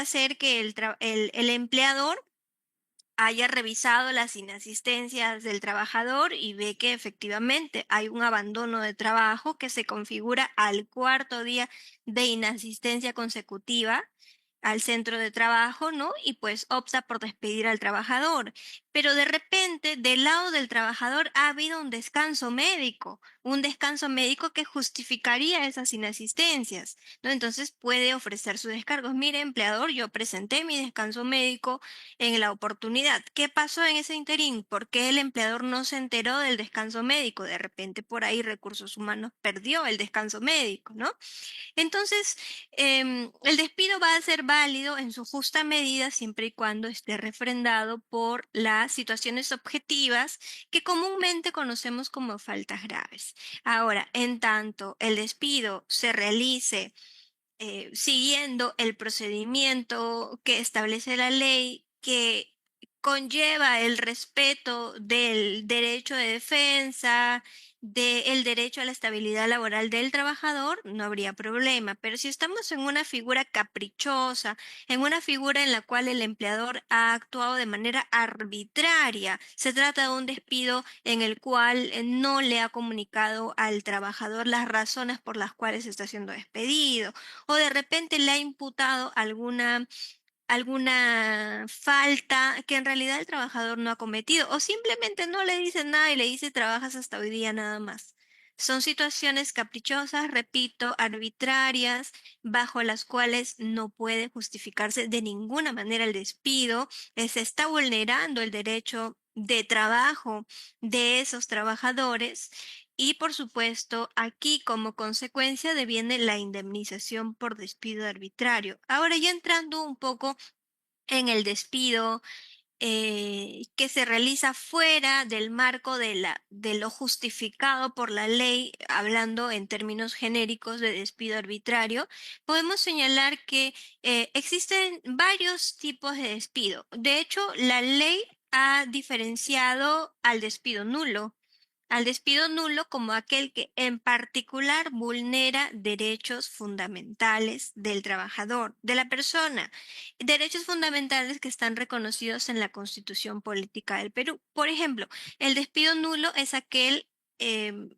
podría ser que el empleador haya revisado las inasistencias del trabajador y ve que efectivamente hay un abandono de trabajo que se configura al cuarto día de inasistencia consecutiva al centro de trabajo, ¿no? Y pues opta por despedir al trabajador. Pero de repente, del lado del trabajador ha habido un descanso médico que justificaría esas inasistencias, ¿no? Entonces puede ofrecer sus descargos. Mire, empleador, yo presenté mi descanso médico en la oportunidad. ¿Qué pasó en ese interín? ¿Por qué el empleador no se enteró del descanso médico? De repente por ahí Recursos Humanos perdió el descanso médico, ¿no? Entonces, el despido va a ser válido en su justa medida siempre y cuando esté refrendado por las situaciones objetivas que comúnmente conocemos como faltas graves. Ahora, en tanto el despido se realice siguiendo el procedimiento que establece la ley, que conlleva el respeto del derecho de defensa, del derecho a la estabilidad laboral del trabajador, no habría problema. Pero si estamos en una figura caprichosa, en una figura en la cual el empleador ha actuado de manera arbitraria, se trata de un despido en el cual no le ha comunicado al trabajador las razones por las cuales está siendo despedido, o de repente le ha imputado alguna falta que en realidad el trabajador no ha cometido, o simplemente no le dice nada y le dice trabajas hasta hoy día nada más. Son situaciones caprichosas, repito, arbitrarias, bajo las cuales no puede justificarse de ninguna manera el despido. Se está vulnerando el derecho de trabajo de esos trabajadores y por supuesto, aquí como consecuencia deviene la indemnización por despido arbitrario. Ahora ya entrando un poco en el despido que se realiza fuera del marco de lo justificado por la ley, hablando en términos genéricos de despido arbitrario, podemos señalar que existen varios tipos de despido. De hecho, la ley ha diferenciado al despido nulo como aquel que en particular vulnera derechos fundamentales del trabajador, de la persona, derechos fundamentales que están reconocidos en la Constitución Política del Perú. Por ejemplo, el despido nulo es aquel em,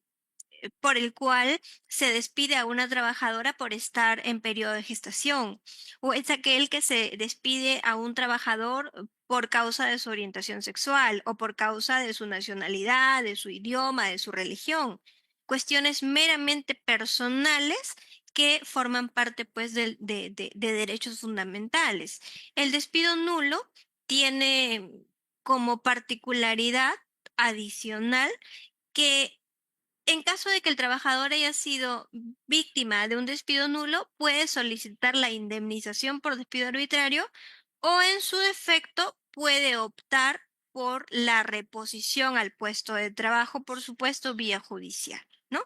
por el cual se despide a una trabajadora por estar en periodo de gestación, o es aquel que se despide a un trabajador por causa de su orientación sexual o por causa de su nacionalidad, de su idioma, de su religión. Cuestiones meramente personales que forman parte pues de derechos fundamentales. El despido nulo tiene como particularidad adicional que en caso de que el trabajador haya sido víctima de un despido nulo, puede solicitar la indemnización por despido arbitrario o en su defecto puede optar por la reposición al puesto de trabajo, por supuesto, vía judicial, ¿no?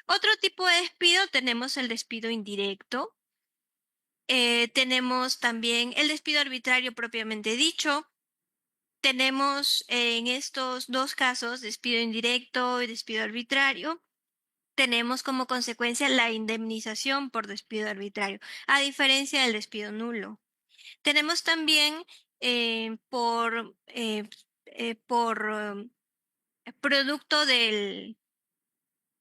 Otro tipo de despido tenemos el despido indirecto. Tenemos también el despido arbitrario propiamente dicho. Tenemos en estos dos casos, despido indirecto y despido arbitrario, tenemos como consecuencia la indemnización por despido arbitrario, a diferencia del despido nulo. Tenemos también por producto del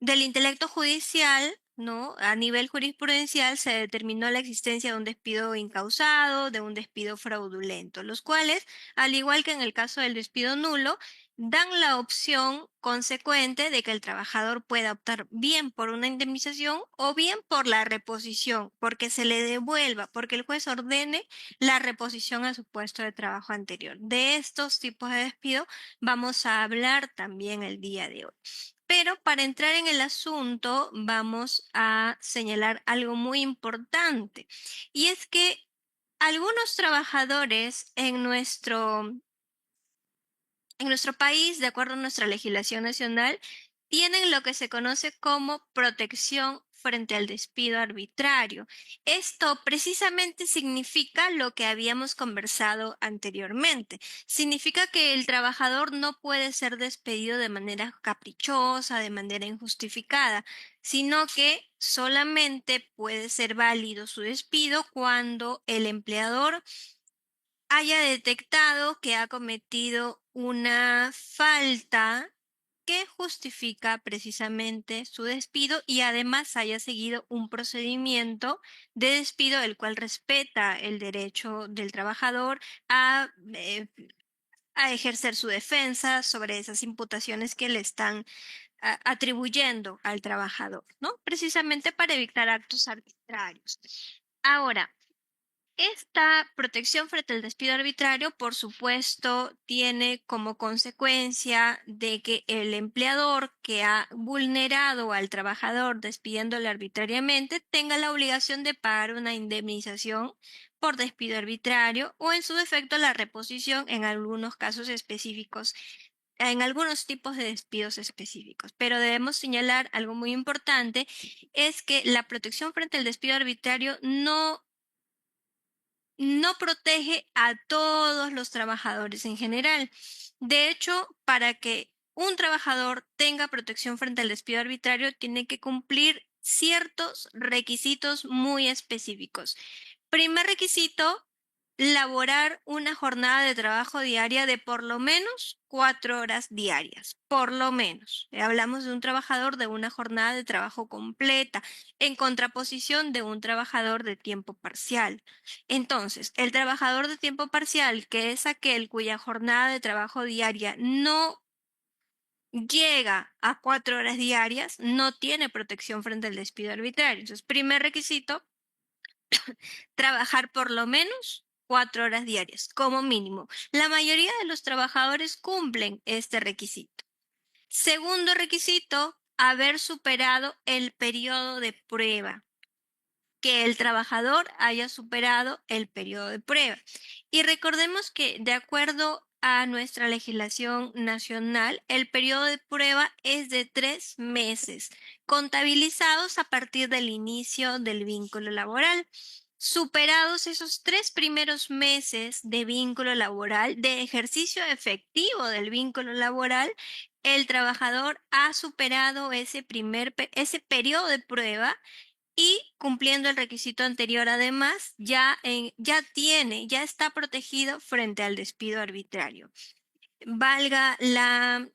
intelecto judicial, ¿no? A nivel jurisprudencial se determinó la existencia de un despido incausado, de un despido fraudulento, los cuales, al igual que en el caso del despido nulo, dan la opción consecuente de que el trabajador pueda optar bien por una indemnización o bien por la reposición, porque se le devuelva, porque el juez ordene la reposición a su puesto de trabajo anterior. De estos tipos de despido vamos a hablar también el día de hoy. Pero para entrar en el asunto, vamos a señalar algo muy importante, y es que algunos trabajadores en nuestro país, de acuerdo a nuestra legislación nacional, tienen lo que se conoce como protección frente al despido arbitrario. Esto precisamente significa lo que habíamos conversado anteriormente. Significa que el trabajador no puede ser despedido de manera caprichosa, de manera injustificada, sino que solamente puede ser válido su despido cuando el empleador haya detectado que ha cometido una falta que justifica precisamente su despido y además haya seguido un procedimiento de despido el cual respeta el derecho del trabajador a ejercer su defensa sobre esas imputaciones que le están atribuyendo al trabajador, ¿no? Precisamente para evitar actos arbitrarios. Ahora, esta protección frente al despido arbitrario, por supuesto, tiene como consecuencia de que el empleador que ha vulnerado al trabajador despidiéndole arbitrariamente tenga la obligación de pagar una indemnización por despido arbitrario o en su defecto la reposición en algunos casos específicos, en algunos tipos de despidos específicos. Pero debemos señalar algo muy importante, es que la protección frente al despido arbitrario no protege a todos los trabajadores en general. De hecho, para que un trabajador tenga protección frente al despido arbitrario, tiene que cumplir ciertos requisitos muy específicos. Primer requisito, laborar una jornada de trabajo diaria de por lo menos 4 horas diarias, por lo menos. Hablamos de un trabajador de una jornada de trabajo completa, en contraposición de un trabajador de tiempo parcial. Entonces, el trabajador de tiempo parcial, que es aquel cuya jornada de trabajo diaria no llega a 4 horas diarias, no tiene protección frente al despido arbitrario. Entonces, primer requisito, trabajar por lo menos 4 horas diarias, como mínimo. La mayoría de los trabajadores cumplen este requisito. Segundo requisito, haber superado el periodo de prueba, que el trabajador haya superado el periodo de prueba. Y recordemos que de acuerdo a nuestra legislación nacional, el periodo de prueba es de 3 meses, contabilizados a partir del inicio del vínculo laboral. Superados esos 3 primeros meses de vínculo laboral, de ejercicio efectivo del vínculo laboral, el trabajador ha superado ese periodo de prueba y cumpliendo el requisito anterior, además, ya está protegido frente al despido arbitrario. Valga la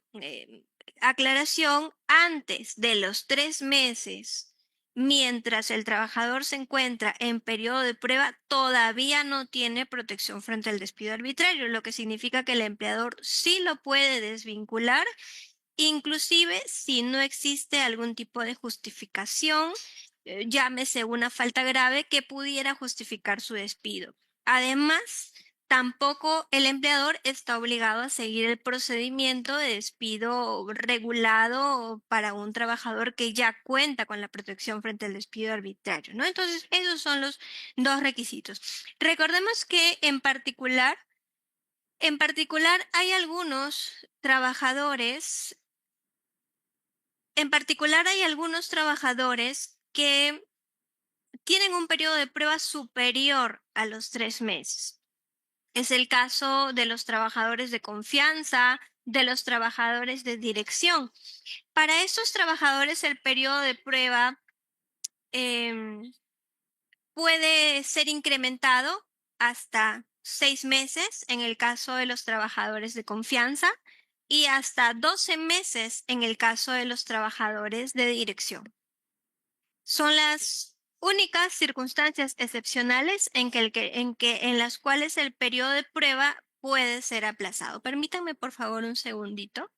aclaración, antes de los 3 meses, mientras el trabajador se encuentra en periodo de prueba, todavía no tiene protección frente al despido arbitrario, lo que significa que el empleador sí lo puede desvincular, inclusive si no existe algún tipo de justificación, llámese una falta grave que pudiera justificar su despido. Además, tampoco el empleador está obligado a seguir el procedimiento de despido regulado para un trabajador que ya cuenta con la protección frente al despido arbitrario, ¿no? Entonces, esos son los dos requisitos. Recordemos que en particular hay algunos trabajadores que tienen un periodo de prueba superior a los 3 meses. Es el caso de los trabajadores de confianza, de los trabajadores de dirección. Para estos trabajadores el periodo de prueba em, puede ser incrementado hasta 6 meses en el caso de los trabajadores de confianza y hasta 12 meses en el caso de los trabajadores de dirección. Son las únicas circunstancias excepcionales en las cuales el periodo de prueba puede ser aplazado. Permítanme, por favor, un segundito.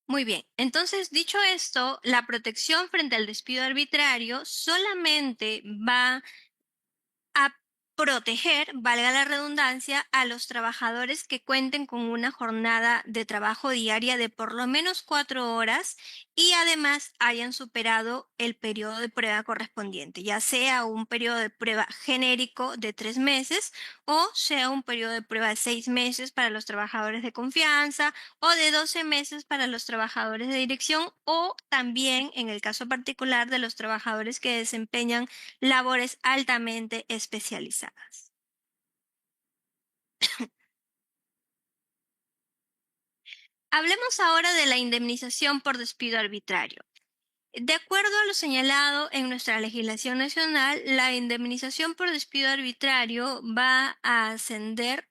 Muy bien, entonces dicho esto, la protección frente al despido arbitrario solamente va a proteger, valga la redundancia, a los trabajadores que cuenten con una jornada de trabajo diaria de por lo menos 4 horas y además hayan superado el periodo de prueba correspondiente, ya sea un periodo de prueba genérico de 3 meses o sea un periodo de prueba de 6 meses para los trabajadores de confianza o de 12 meses para los trabajadores de dirección o también en el caso particular de los trabajadores que desempeñan labores altamente especializadas. Hablemos ahora de la indemnización por despido arbitrario. De acuerdo a lo señalado en nuestra legislación nacional, la indemnización por despido arbitrario va a ascender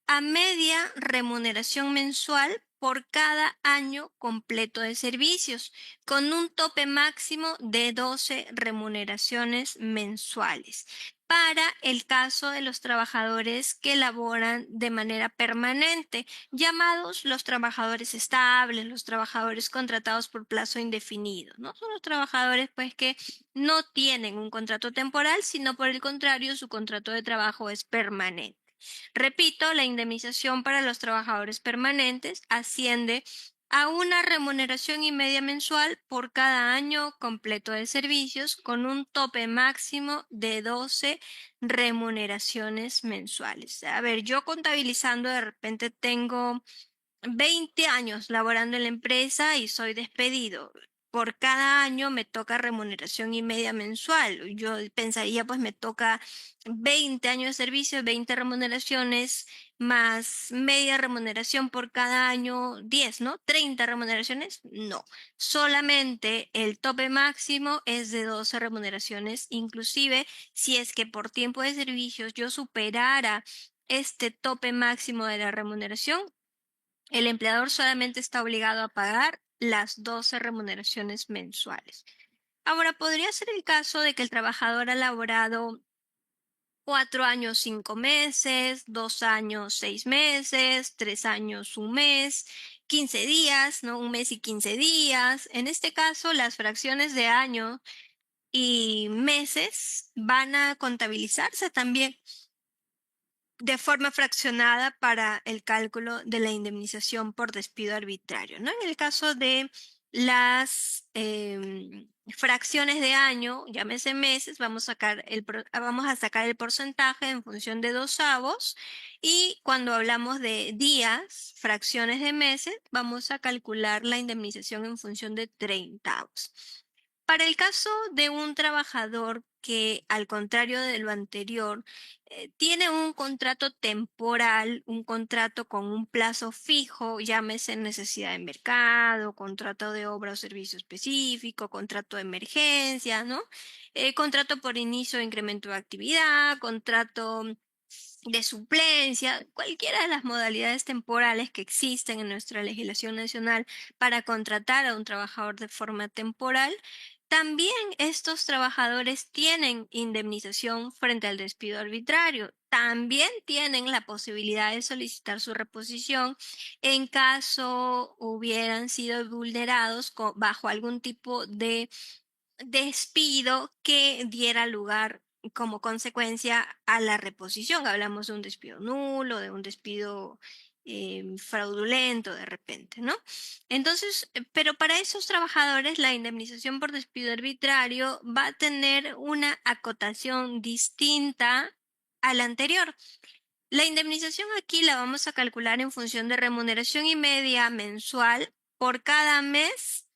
a media remuneración mensual por cada año completo de servicios, con un tope máximo de 12 remuneraciones mensuales. Para el caso de los trabajadores que laboran de manera permanente, llamados los trabajadores estables, los trabajadores contratados por plazo indefinido, ¿no? Son los trabajadores pues que no tienen un contrato temporal, sino por el contrario, su contrato de trabajo es permanente. Repito, la indemnización para los trabajadores permanentes asciende a una remuneración y media mensual por cada año completo de servicios con un tope máximo de 12 remuneraciones mensuales. A ver, yo contabilizando de repente tengo 20 años laborando en la empresa y soy despedido. Por cada año me toca remuneración y media mensual. Yo pensaría, pues me toca 20 años de servicio, 20 remuneraciones, más media remuneración por cada año, 10, ¿no? 30 remuneraciones, no. Solamente el tope máximo es de 12 remuneraciones, inclusive si es que por tiempo de servicios yo superara este tope máximo de la remuneración, el empleador solamente está obligado a pagar las 12 remuneraciones mensuales. Ahora, podría ser el caso de que el trabajador ha laborado 4 años, 5 meses, 2 años, 6 meses, 3 años, un mes, 15 días, ¿no? Un mes y 15 días. En este caso, las fracciones de año y meses van a contabilizarse también de forma fraccionada para el cálculo de la indemnización por despido arbitrario, ¿no? En el caso de las fracciones de año, llámese meses, vamos a sacar el porcentaje en función de dosavos y cuando hablamos de días, fracciones de meses, vamos a calcular la indemnización en función de treintavos. Para el caso de un trabajador que, al contrario de lo anterior, tiene un contrato temporal, un contrato con un plazo fijo, llámese necesidad de mercado, contrato de obra o servicio específico, contrato de emergencia, ¿no? Contrato por inicio o incremento de actividad, contrato de suplencia, cualquiera de las modalidades temporales que existen en nuestra legislación nacional para contratar a un trabajador de forma temporal. También estos trabajadores tienen indemnización frente al despido arbitrario. También tienen la posibilidad de solicitar su reposición en caso hubieran sido vulnerados bajo algún tipo de despido que diera lugar como consecuencia a la reposición. Hablamos de un despido nulo, de un despido fraudulento de repente, ¿no? Entonces, pero para esos trabajadores la indemnización por despido arbitrario va a tener una acotación distinta a la anterior. La indemnización aquí la vamos a calcular en función de remuneración y media mensual por cada mes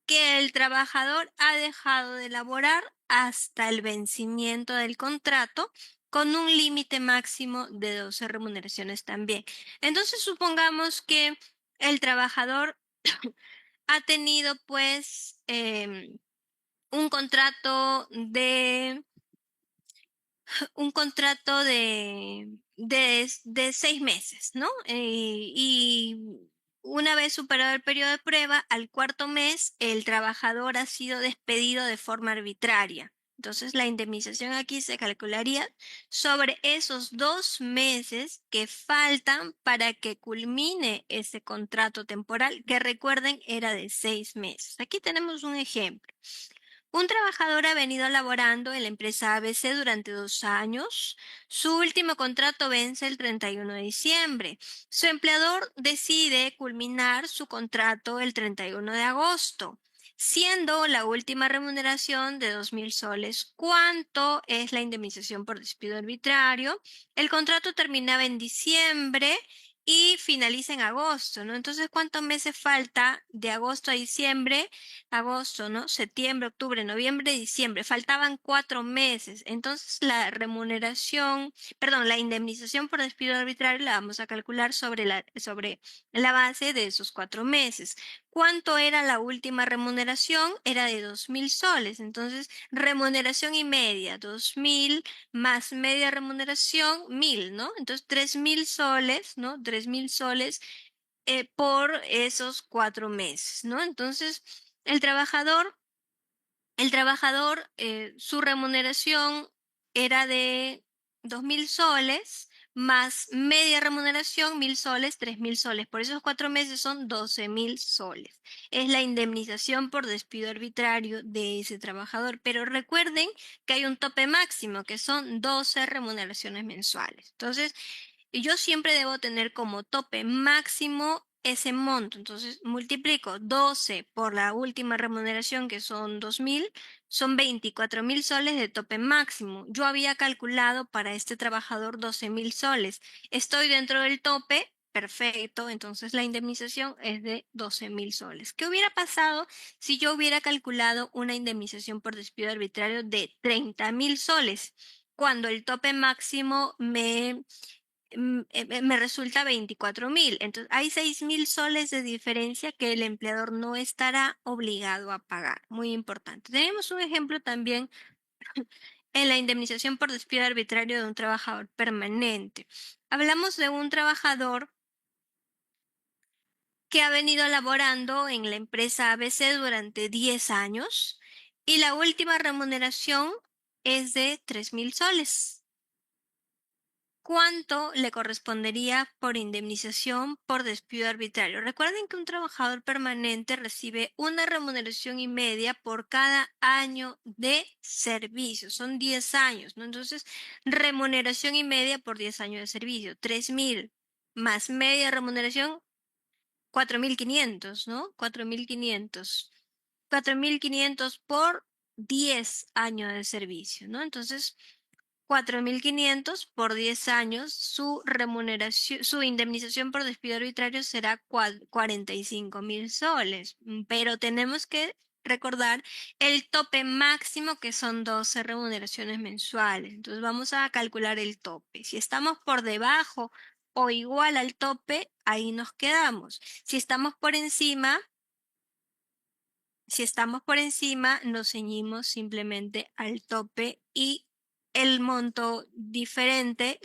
que el trabajador ha dejado de laborar hasta el vencimiento del contrato con un límite máximo de 12 remuneraciones también. Entonces, supongamos que el trabajador ha tenido pues un contrato de un contrato de 6 meses, ¿no? Y una vez superado el periodo de prueba, al cuarto mes, el trabajador ha sido despedido de forma arbitraria. Entonces, la indemnización aquí se calcularía sobre esos 2 meses que faltan para que culmine ese contrato temporal, que recuerden era de 6 meses. Aquí tenemos un ejemplo. Un trabajador ha venido laborando en la empresa ABC durante 2 años. Su último contrato vence el 31 de diciembre. Su empleador decide culminar su contrato el 31 de agosto, siendo la última remuneración de 2.000 soles. ¿Cuánto es la indemnización por despido arbitrario? El contrato terminaba en diciembre y finaliza en agosto, ¿no? Entonces, ¿cuántos meses falta de agosto a diciembre? Agosto, ¿no? Septiembre, octubre, noviembre, diciembre. Faltaban 4 meses. Entonces, la indemnización por despido arbitrario la vamos a calcular sobre la base de esos 4 meses. ¿Cuánto era la última remuneración? Era de 2.000 soles. Entonces, remuneración y media, 2.000 más media remuneración, 1.000, ¿no? Entonces, 3.000 soles, ¿no? 3.000 soles por esos 4 meses, ¿no? Entonces, el trabajador, su remuneración era de 2.000 soles, más media remuneración, 1.000 soles, 3.000 soles. Por esos 4 meses son 12.000 soles. Es la indemnización por despido arbitrario de ese trabajador. Pero recuerden que hay un tope máximo, que son 12 remuneraciones mensuales. Entonces, y yo siempre debo tener como tope máximo ese monto. Entonces multiplico 12 por la última remuneración, que son 2.000, son 24.000 soles de tope máximo. Yo había calculado para este trabajador 12.000 soles. Estoy dentro del tope. Perfecto, entonces la indemnización es de 12.000 soles. ¿Qué hubiera pasado si yo hubiera calculado una indemnización por despido arbitrario de 30.000 soles, cuando el tope máximo me resulta 24.000? Entonces, hay 6.000 soles de diferencia que el empleador no estará obligado a pagar. Muy importante. Tenemos un ejemplo también en la indemnización por despido arbitrario de un trabajador permanente. Hablamos de un trabajador que ha venido laborando en la empresa ABC durante 10 años y la última remuneración es de 3.000 soles. ¿Cuánto le correspondería por indemnización por despido arbitrario? Recuerden que un trabajador permanente recibe una remuneración y media por cada año de servicio. Son 10 años, ¿no? Entonces, remuneración y media por 10 años de servicio. 3.000 más media remuneración, 4.500, ¿no? 4.500. 4.500 por 10 años de servicio, ¿no? Entonces, 4.500 por 10 años, su remuneración, su indemnización por despido arbitrario será 45.000 soles. Pero tenemos que recordar el tope máximo, que son 12 remuneraciones mensuales. Entonces vamos a calcular el tope. Si estamos por debajo o igual al tope, ahí nos quedamos. Si estamos por encima, nos ceñimos simplemente al tope, y el monto diferencial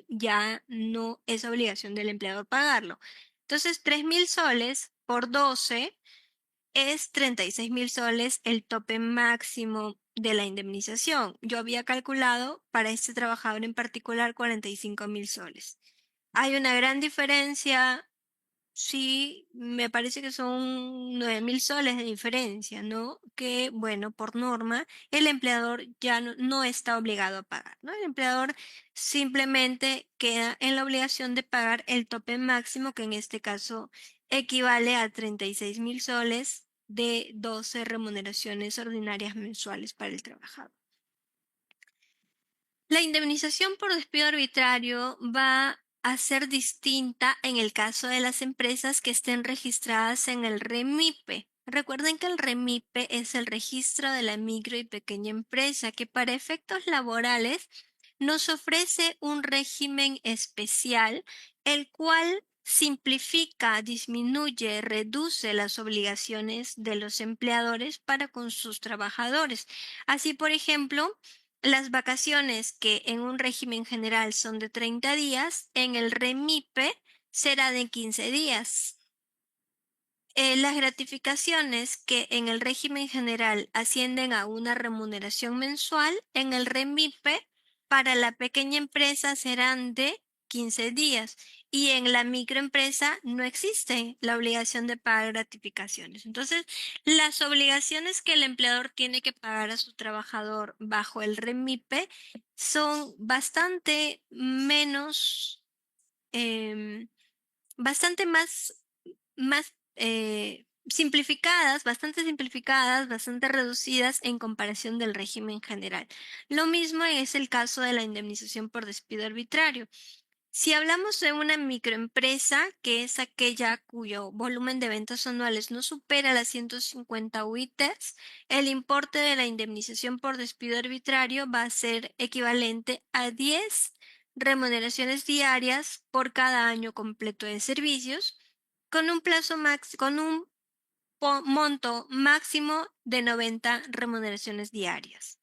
ya no es obligación del empleador pagarlo. Entonces, 3.000 soles por 12 es 36.000 soles, el tope máximo de la indemnización. Yo había calculado para este trabajador en particular 45.000 soles. Hay una gran diferencia. Sí, me parece que son 9.000 soles de diferencia, ¿no? Que, bueno, por norma, el empleador ya no está obligado a pagar, ¿no? El empleador simplemente queda en la obligación de pagar el tope máximo, que en este caso equivale a 36.000 soles de 12 remuneraciones ordinarias mensuales para el trabajador. La indemnización por despido arbitrario va a ser distinta en el caso de las empresas que estén registradas en el REMIPE. Recuerden que el REMIPE es el registro de la micro y pequeña empresa, que para efectos laborales nos ofrece un régimen especial, el cual simplifica, disminuye, reduce las obligaciones de los empleadores para con sus trabajadores. Así, por ejemplo, las vacaciones, que en un régimen general son de 30 días, en el REMIPE será de 15 días. Las gratificaciones, que en el régimen general ascienden a una remuneración mensual, en el REMIPE para la pequeña empresa serán de 15 días. y en la microempresa no existe la obligación de pagar gratificaciones. Entonces, las obligaciones que el empleador tiene que pagar a su trabajador bajo el REMIPE son bastante menos, em, bastante más simplificadas, bastante reducidas en comparación del régimen general. Lo mismo es el caso de la indemnización por despido arbitrario. Si hablamos de una microempresa, que es aquella cuyo volumen de ventas anuales no supera las 150 UITs, el importe de la indemnización por despido arbitrario va a ser equivalente a 10 remuneraciones diarias por cada año completo de servicios, con un con un monto máximo de 90 remuneraciones diarias.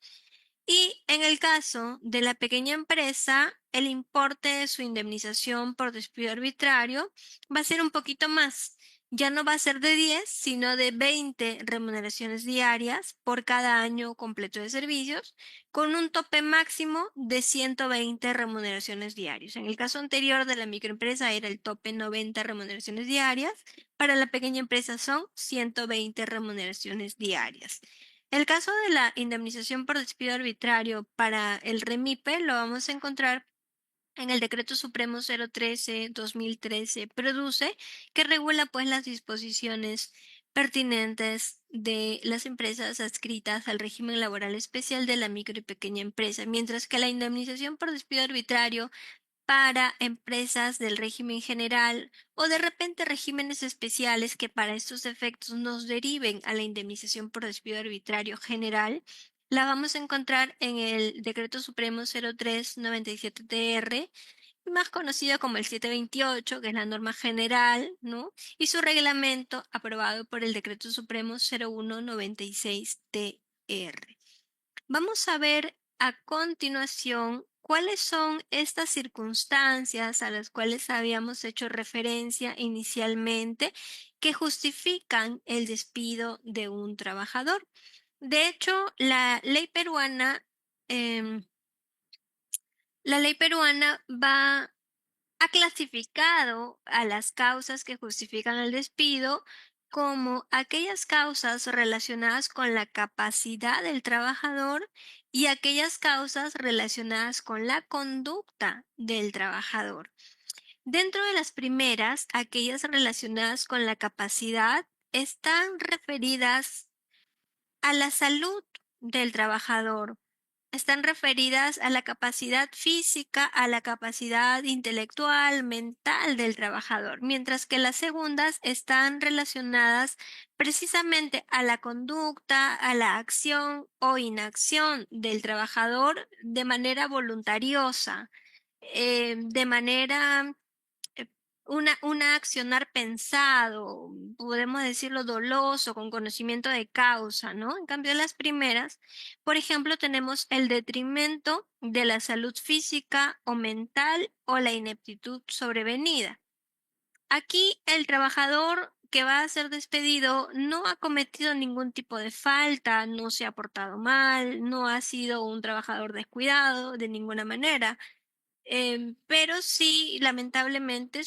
Y en el caso de la pequeña empresa, el importe de su indemnización por despido arbitrario va a ser un poquito más. Ya no va a ser de 10, sino de 20 remuneraciones diarias por cada año completo de servicios, con un tope máximo de 120 remuneraciones diarias. En el caso anterior de la microempresa era el tope 90 remuneraciones diarias. Para la pequeña empresa son 120 remuneraciones diarias. El caso de la indemnización por despido arbitrario para el REMIPE lo vamos a encontrar en el Decreto Supremo 013-2013 Produce, que regula pues las disposiciones pertinentes de las empresas adscritas al régimen laboral especial de la micro y pequeña empresa, mientras que la indemnización por despido arbitrario para empresas del régimen general o de repente regímenes especiales que para estos efectos nos deriven a la indemnización por despido arbitrario general, la vamos a encontrar en el Decreto Supremo 0397-TR, más conocido como el 728, que es la norma general, ¿no? Y su reglamento aprobado por el Decreto Supremo 0196-TR. Vamos a ver a continuación cuáles son estas circunstancias a las cuales habíamos hecho referencia inicialmente que justifican el despido de un trabajador. De hecho, em, la ley peruana ha clasificado a las causas que justifican el despido como aquellas causas relacionadas con la capacidad del trabajador y aquellas causas relacionadas con la conducta del trabajador. Dentro de las primeras, aquellas relacionadas con la capacidad están referidas a la salud del trabajador, están referidas a la capacidad física, a la capacidad intelectual, mental del trabajador, mientras que las segundas están relacionadas precisamente a la conducta, a la acción o inacción del trabajador de manera voluntariosa, de manera eh, una accionar pensado, podemos decirlo doloso, con conocimiento de causa, ¿no? En cambio, las primeras, por ejemplo, tenemos el detrimento de la salud física o mental o la ineptitud sobrevenida. Aquí el trabajador que va a ser despedido no ha cometido ningún tipo de falta, no se ha portado mal, no ha sido un trabajador descuidado de ninguna manera, pero sí, lamentablemente,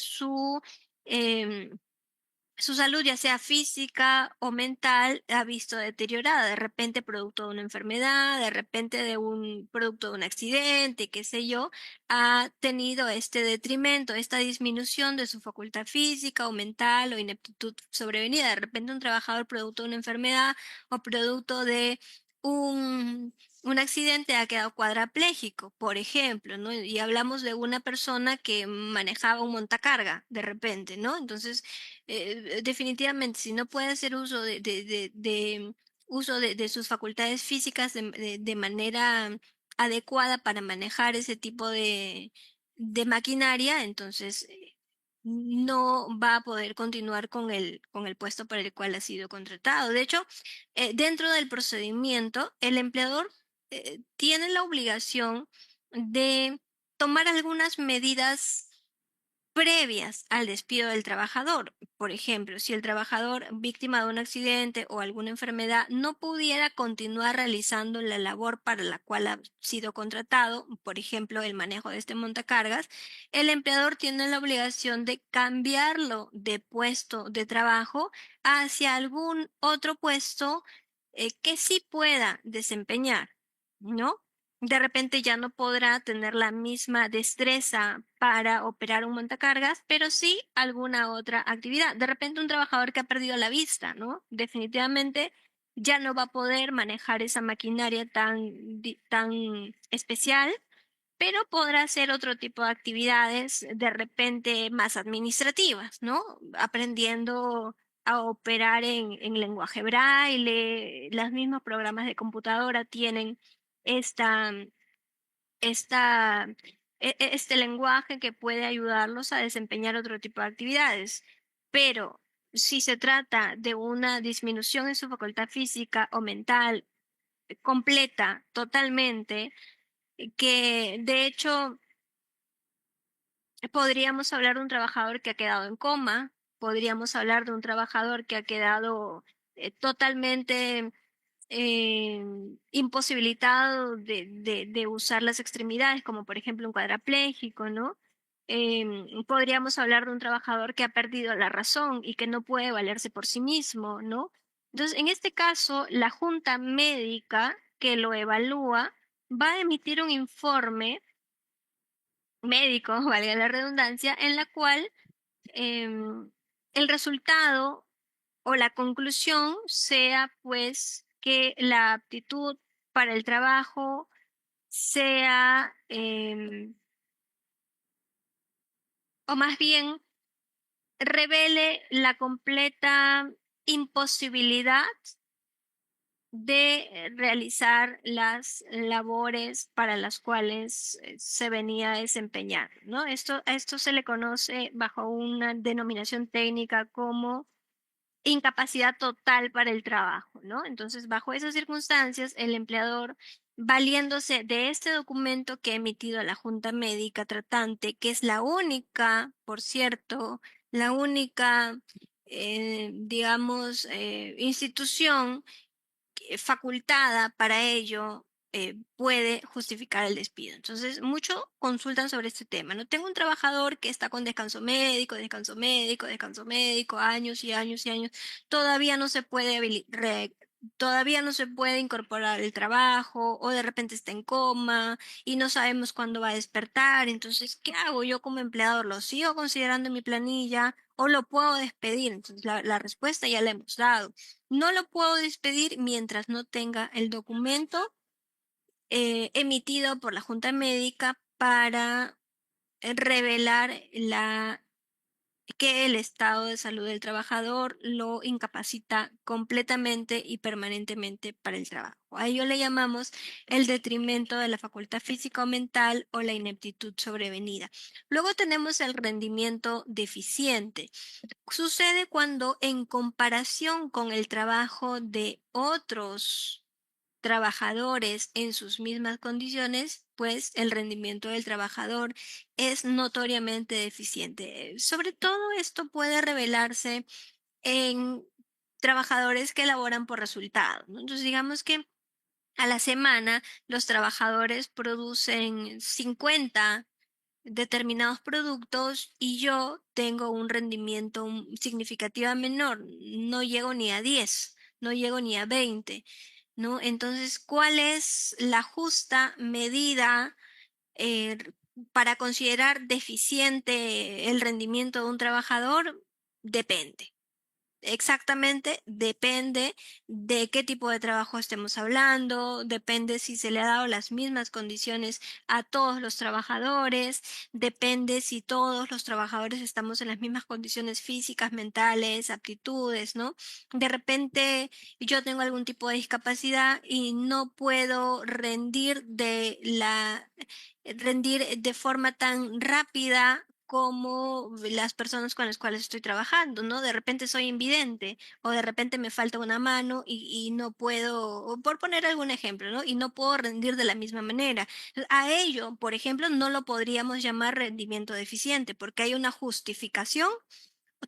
em, su salud, ya sea física o mental, ha visto deteriorada, de repente producto de una enfermedad, de repente de un producto de un accidente, qué sé yo, ha tenido este detrimento, esta disminución de su facultad física o mental o ineptitud sobrevenida. De repente un trabajador producto de una enfermedad o producto de un un accidente ha quedado cuadrapléjico, por ejemplo, ¿no? Y hablamos de una persona que manejaba un montacarga de repente, ¿no? Entonces, definitivamente, si no puede hacer uso de sus facultades físicas de manera adecuada para manejar ese tipo de maquinaria, entonces no va a poder continuar con el puesto para el cual ha sido contratado. De hecho, dentro del procedimiento, el empleador tiene la obligación de tomar algunas medidas previas al despido del trabajador. Por ejemplo, si el trabajador víctima de un accidente o alguna enfermedad no pudiera continuar realizando la labor para la cual ha sido contratado, por ejemplo, el manejo de este montacargas, el empleador tiene la obligación de cambiarlo de puesto de trabajo hacia algún otro puesto que sí pueda desempeñar, ¿no? De repente ya no podrá tener la misma destreza para operar un montacargas, pero sí alguna otra actividad. De repente un trabajador que ha perdido la vista, ¿no? Definitivamente ya no va a poder manejar esa maquinaria tan especial, pero podrá hacer otro tipo de actividades de repente más administrativas, ¿no? Aprendiendo a operar en lenguaje braille, los mismos programas de computadora tienen esta esta, este lenguaje que puede ayudarlos a desempeñar otro tipo de actividades. Pero si se trata de una disminución en su facultad física o mental completa, totalmente, que de hecho podríamos hablar de un trabajador que ha quedado en coma, podríamos hablar de un trabajador que ha quedado totalmente eh, imposibilitado de usar las extremidades, como por ejemplo un cuadrapléjico, ¿no? Podríamos hablar de un trabajador que ha perdido la razón y que no puede valerse por sí mismo, ¿no? Entonces, en este caso, la junta médica que lo evalúa va a emitir un informe médico, valga la redundancia, en la cual el resultado o la conclusión sea pues que la aptitud para el trabajo sea, o más bien revele la completa imposibilidad de realizar las labores para las cuales se venía a desempeñar, ¿no? A esto se le conoce bajo una denominación técnica como incapacidad total para el trabajo, ¿no? Entonces, bajo esas circunstancias, el empleador, valiéndose de este documento que ha emitido la Junta Médica Tratante, que es la única, por cierto, la única, digamos, institución facultada para ello, puede justificar el despido. Entonces, mucho consultan sobre este tema. No tengo un trabajador que está con descanso médico, descanso médico, descanso médico, años y años y años. Todavía no se puede todavía no se puede incorporar el trabajo o de repente está en coma y no sabemos cuándo va a despertar. Entonces, ¿qué hago yo como empleador? ¿Lo sigo considerando en mi planilla o lo puedo despedir? Entonces, la respuesta ya la hemos dado. No lo puedo despedir mientras no tenga el documento emitido por la Junta Médica para revelar que el estado de salud del trabajador lo incapacita completamente y permanentemente para el trabajo. A ello le llamamos el detrimento de la facultad física o mental o la ineptitud sobrevenida. Luego tenemos el rendimiento deficiente. Sucede cuando en comparación con el trabajo de otros trabajadores en sus mismas condiciones, pues el rendimiento del trabajador es notoriamente deficiente. Sobre todo esto puede revelarse en trabajadores que elaboran por resultado, ¿no? Entonces digamos que a la semana los trabajadores producen 50 determinados productos y yo tengo un rendimiento significativo menor, no llego ni a 10, no llego ni a 20, ¿no? Entonces, ¿cuál es la justa medida eh, para considerar deficiente el rendimiento de un trabajador? Depende. Exactamente, depende de qué tipo de trabajo estemos hablando, depende si se le ha dado las mismas condiciones a todos los trabajadores, depende si todos los trabajadores estamos en las mismas condiciones físicas, mentales, aptitudes, ¿no? De repente yo tengo algún tipo de discapacidad y no puedo rendir de forma tan rápida como las personas con las cuales estoy trabajando, ¿no? De repente soy invidente o de repente me falta una mano y no puedo, o por poner algún ejemplo, ¿no? Y no puedo rendir de la misma manera. A ello, por ejemplo, no lo podríamos llamar rendimiento deficiente porque hay una justificación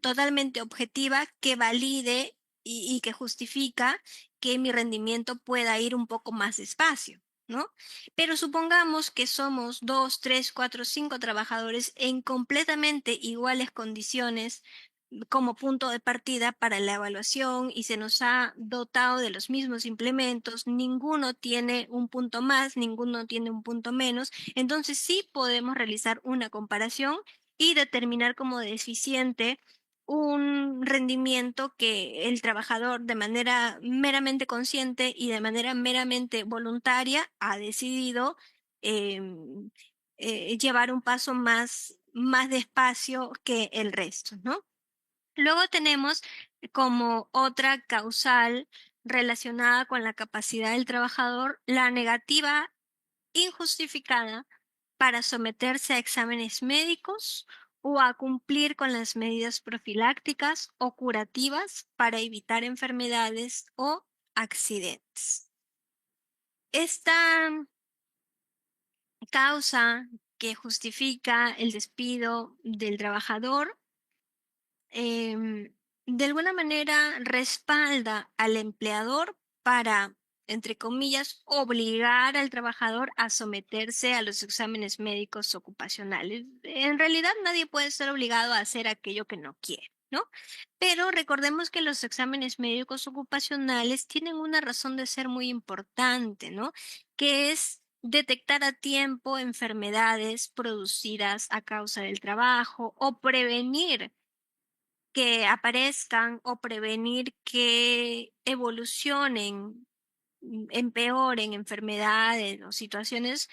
totalmente objetiva que valide y que justifica que mi rendimiento pueda ir un poco más despacio, ¿no? Pero supongamos que somos 2, 3, 4, 5 trabajadores en completamente iguales condiciones como punto de partida para la evaluación y se nos ha dotado de los mismos implementos, ninguno tiene un punto más, ninguno tiene un punto menos, entonces sí podemos realizar una comparación y determinar como deficiente un rendimiento que el trabajador de manera meramente consciente y de manera meramente voluntaria ha decidido em, llevar un paso más despacio que el resto, ¿no? Luego tenemos como otra causal relacionada con la capacidad del trabajador la negativa injustificada para someterse a exámenes médicos o a cumplir con las medidas profilácticas o curativas para evitar enfermedades o accidentes. Esta causa que justifica el despido del trabajador de alguna manera respalda al empleador para, entre comillas, obligar al trabajador a someterse a los exámenes médicos ocupacionales. En realidad nadie puede ser obligado a hacer aquello que no quiere, ¿no? Pero recordemos que los exámenes médicos ocupacionales tienen una razón de ser muy importante, ¿no? Que es detectar a tiempo enfermedades producidas a causa del trabajo o prevenir que aparezcan o prevenir que evolucionen, empeoren enfermedades o situaciones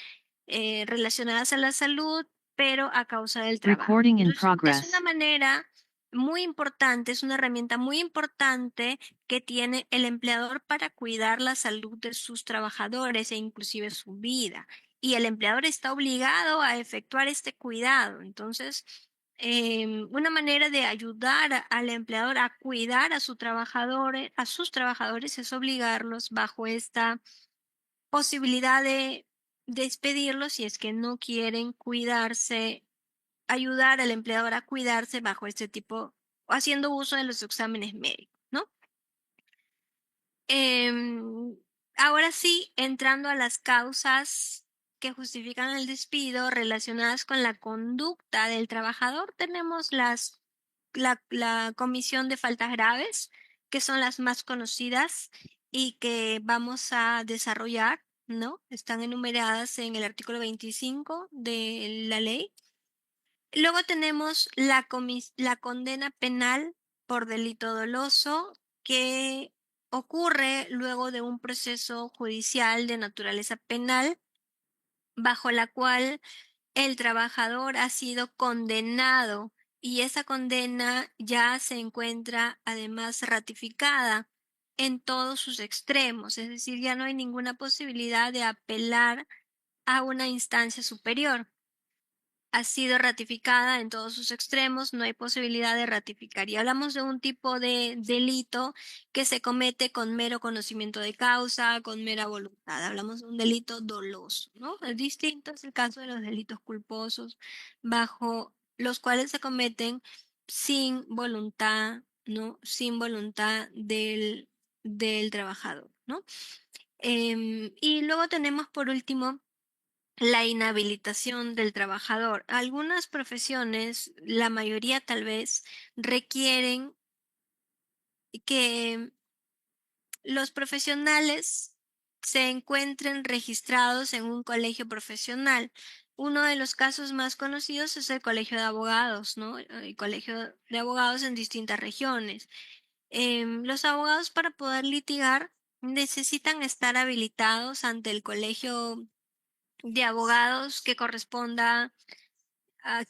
relacionadas a la salud, pero a causa del trabajo. Recording in Entonces, es una progress. manera muy importante, es una herramienta muy importante que tiene el empleador para cuidar la salud de sus trabajadores e inclusive su vida. Y el empleador está obligado a efectuar este cuidado. Entonces, una manera de ayudar al empleador a cuidar a, a sus trabajadores es obligarlos bajo esta posibilidad de despedirlos si es que no quieren cuidarse, ayudar al empleador a cuidarse bajo este tipo, o haciendo uso de los exámenes médicos, ¿no? Em, Ahora sí, entrando a las causas que justifican el despido relacionadas con la conducta del trabajador, tenemos la comisión de faltas graves, que son las más conocidas y que vamos a desarrollar, ¿no? Están enumeradas en el artículo 25 de la ley. Luego tenemos la condena penal por delito doloso que ocurre luego de un proceso judicial de naturaleza penal bajo la cual el trabajador ha sido condenado y esa condena ya se encuentra además ratificada en todos sus extremos, es decir, ya no hay ninguna posibilidad de apelar a una instancia superior. Ha sido ratificada en todos sus extremos, no hay posibilidad de ratificar. Y hablamos de un tipo de delito que se comete con mero conocimiento de causa, con mera voluntad. Hablamos de un delito doloso, ¿no? Es distinto es el caso de los delitos culposos, bajo los cuales se cometen sin voluntad, ¿no? Sin voluntad del trabajador, ¿no? Y luego tenemos por último la inhabilitación del trabajador. Algunas profesiones, la mayoría tal vez, requieren que los profesionales se encuentren registrados en un colegio profesional. Uno de los casos más conocidos es el colegio de abogados, ¿no? El colegio de abogados en distintas regiones. Los abogados para poder litigar necesitan estar habilitados ante el colegio de abogados que corresponda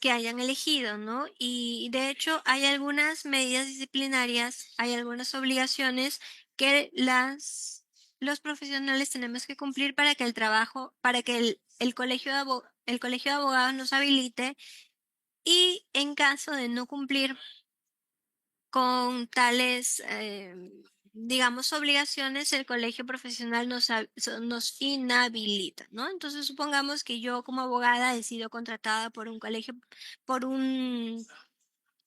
que hayan elegido, ¿no? Y de hecho hay algunas medidas disciplinarias, hay algunas obligaciones que los profesionales tenemos que cumplir para que el trabajo, para que el colegio de el colegio de abogados nos habilite Y en caso de no cumplir con tales, digamos, obligaciones, el colegio profesional nos inhabilita, ¿no? Entonces, supongamos que yo como abogada he sido contratada por un colegio, por un,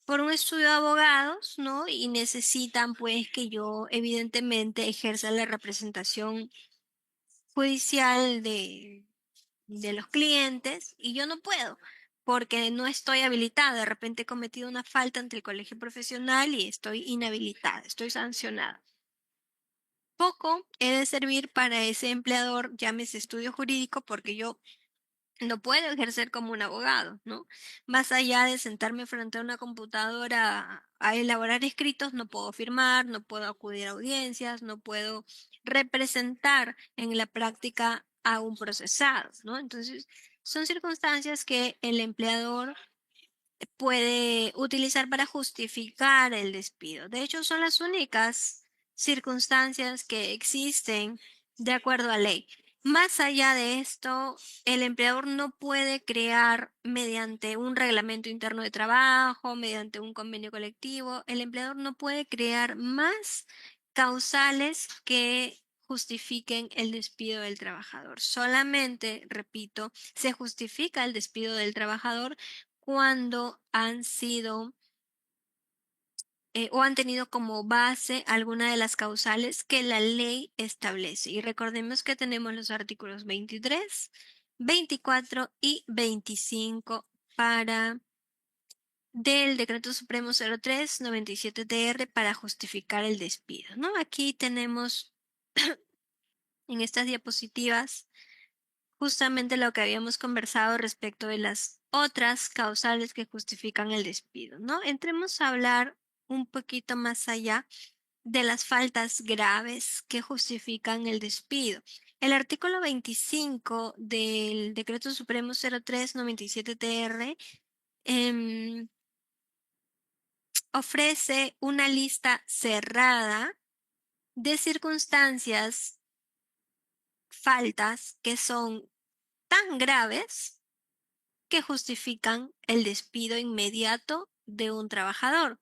por un estudio de abogados, ¿no? Y necesitan, pues, que yo evidentemente ejerza la representación judicial de los clientes y yo no puedo porque no estoy habilitada. De repente he cometido una falta ante el colegio profesional y estoy inhabilitada, estoy sancionada. Poco he de servir para ese empleador, llámese estudio jurídico, porque yo no puedo ejercer como un abogado, ¿no? Más allá de sentarme frente a una computadora a elaborar escritos, no puedo firmar, no puedo acudir a audiencias, no puedo representar en la práctica a un procesado, ¿no? Entonces, son circunstancias que el empleador puede utilizar para justificar el despido. De hecho, son las únicas circunstancias que existen de acuerdo a ley. Más allá de esto, el empleador no puede crear mediante un reglamento interno de trabajo, mediante un convenio colectivo, el empleador no puede crear más causales que justifiquen el despido del trabajador. Solamente, repito, se justifica el despido del trabajador cuando han sido o han tenido como base alguna de las causales que la ley establece. Y recordemos que tenemos los artículos 23, 24 y 25 para del Decreto Supremo 03/97/TR para justificar el despido, ¿no? Aquí tenemos en estas diapositivas justamente lo que habíamos conversado respecto de las otras causales que justifican el despido, ¿no? Entremos a hablar un poquito más allá de las faltas graves que justifican el despido. El artículo 25 del Decreto Supremo 03/97/TR ofrece una lista cerrada de circunstancias, faltas que son tan graves que justifican el despido inmediato de un trabajador.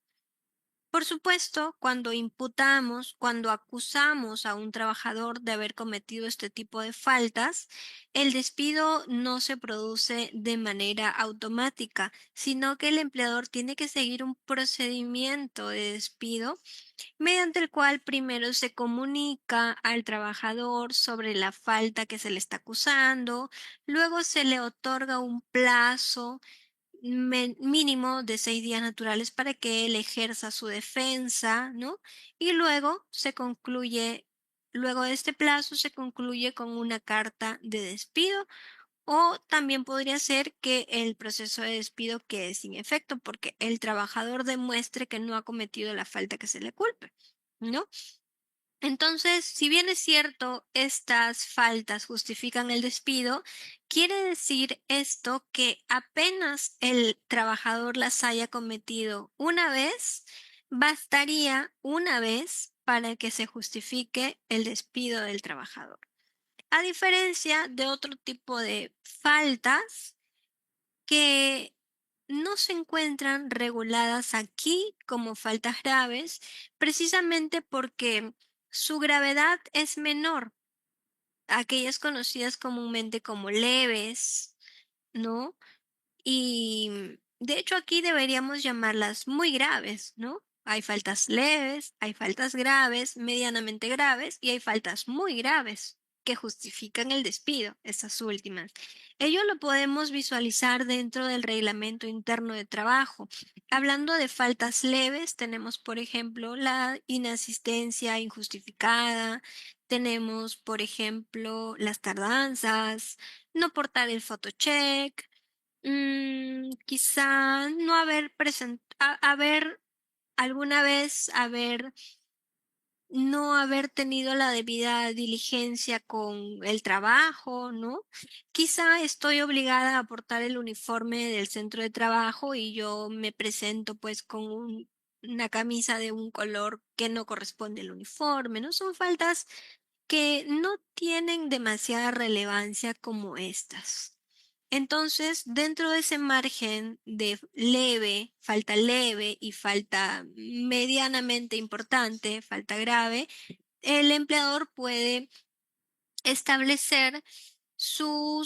Por supuesto, cuando imputamos, cuando acusamos a un trabajador de haber cometido este tipo de faltas, el despido no se produce de manera automática, sino que el empleador tiene que seguir un procedimiento de despido mediante el cual primero se comunica al trabajador sobre la falta que se le está acusando, luego se le otorga un plazo mínimo de 6 días naturales para que él ejerza su defensa, ¿no? Y luego se concluye, luego de este plazo se concluye con una carta de despido o también podría ser que el proceso de despido quede sin efecto porque el trabajador demuestre que no ha cometido la falta que se le culpe, ¿no? Entonces, si bien es cierto, estas faltas justifican el despido, quiere decir esto que apenas el trabajador las haya cometido una vez, bastaría una vez para que se justifique el despido del trabajador. A diferencia de otro tipo de faltas que no se encuentran reguladas aquí como faltas graves, precisamente porque su gravedad es menor a aquellas conocidas comúnmente como leves, ¿no? Y de hecho aquí deberíamos llamarlas muy graves, ¿no? Hay faltas leves, hay faltas graves, medianamente graves y hay faltas muy graves que justifican el despido, estas últimas. Ello lo podemos visualizar dentro del reglamento interno de trabajo. Hablando de faltas leves, tenemos, por ejemplo, la inasistencia injustificada, tenemos, por ejemplo, las tardanzas, no portar el photocheck, quizá no haber haber alguna vez no haber tenido la debida diligencia con el trabajo, ¿no? Quizá estoy obligada a portar el uniforme del centro de trabajo y yo me presento pues con una camisa de un color que no corresponde al uniforme, ¿no? Son faltas que no tienen demasiada relevancia como estas. Entonces, dentro de ese margen de leve, falta leve y falta medianamente importante, falta grave, el empleador puede establecer su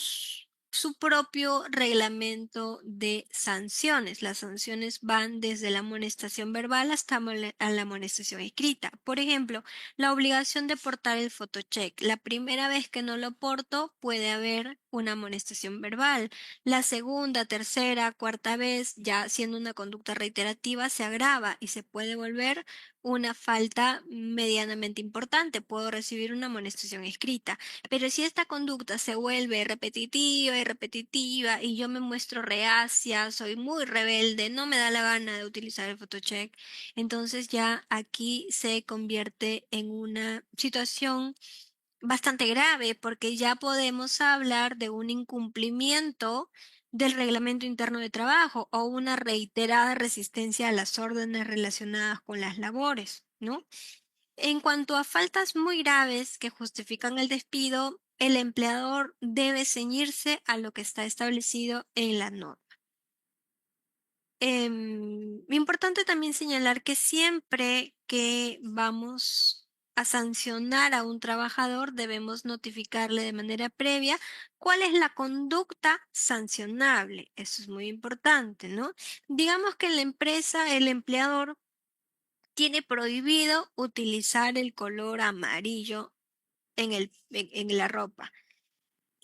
propio reglamento de sanciones. Las sanciones van desde la amonestación verbal hasta a la amonestación escrita. Por ejemplo, la obligación de portar el photocheck. La primera vez que no lo porto puede haber una amonestación verbal. La segunda, tercera, cuarta vez, ya siendo una conducta reiterativa, se agrava y se puede volver una falta medianamente importante. Puedo recibir una amonestación escrita. Pero si esta conducta se vuelve repetitiva y repetitiva y yo me muestro reacia, soy muy rebelde, no me da la gana de utilizar el photocheck, entonces ya aquí se convierte en una situación bastante grave porque ya podemos hablar de un incumplimiento del reglamento interno de trabajo o una reiterada resistencia a las órdenes relacionadas con las labores, ¿no? En cuanto a faltas muy graves que justifican el despido, el empleador debe ceñirse a lo que está establecido en la norma. Importante también señalar que siempre que vamos a sancionar a un trabajador, debemos notificarle de manera previa cuál es la conducta sancionable. Eso es muy importante, ¿no? Digamos que en la empresa, el empleador tiene prohibido utilizar el color amarillo en la ropa.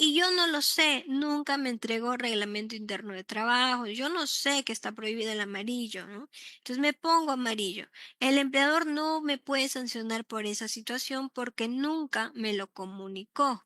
Y yo no lo sé, nunca me entregó reglamento interno de trabajo, yo no sé que está prohibido el amarillo, ¿no? Entonces me pongo amarillo. El empleador no me puede sancionar por esa situación porque nunca me lo comunicó.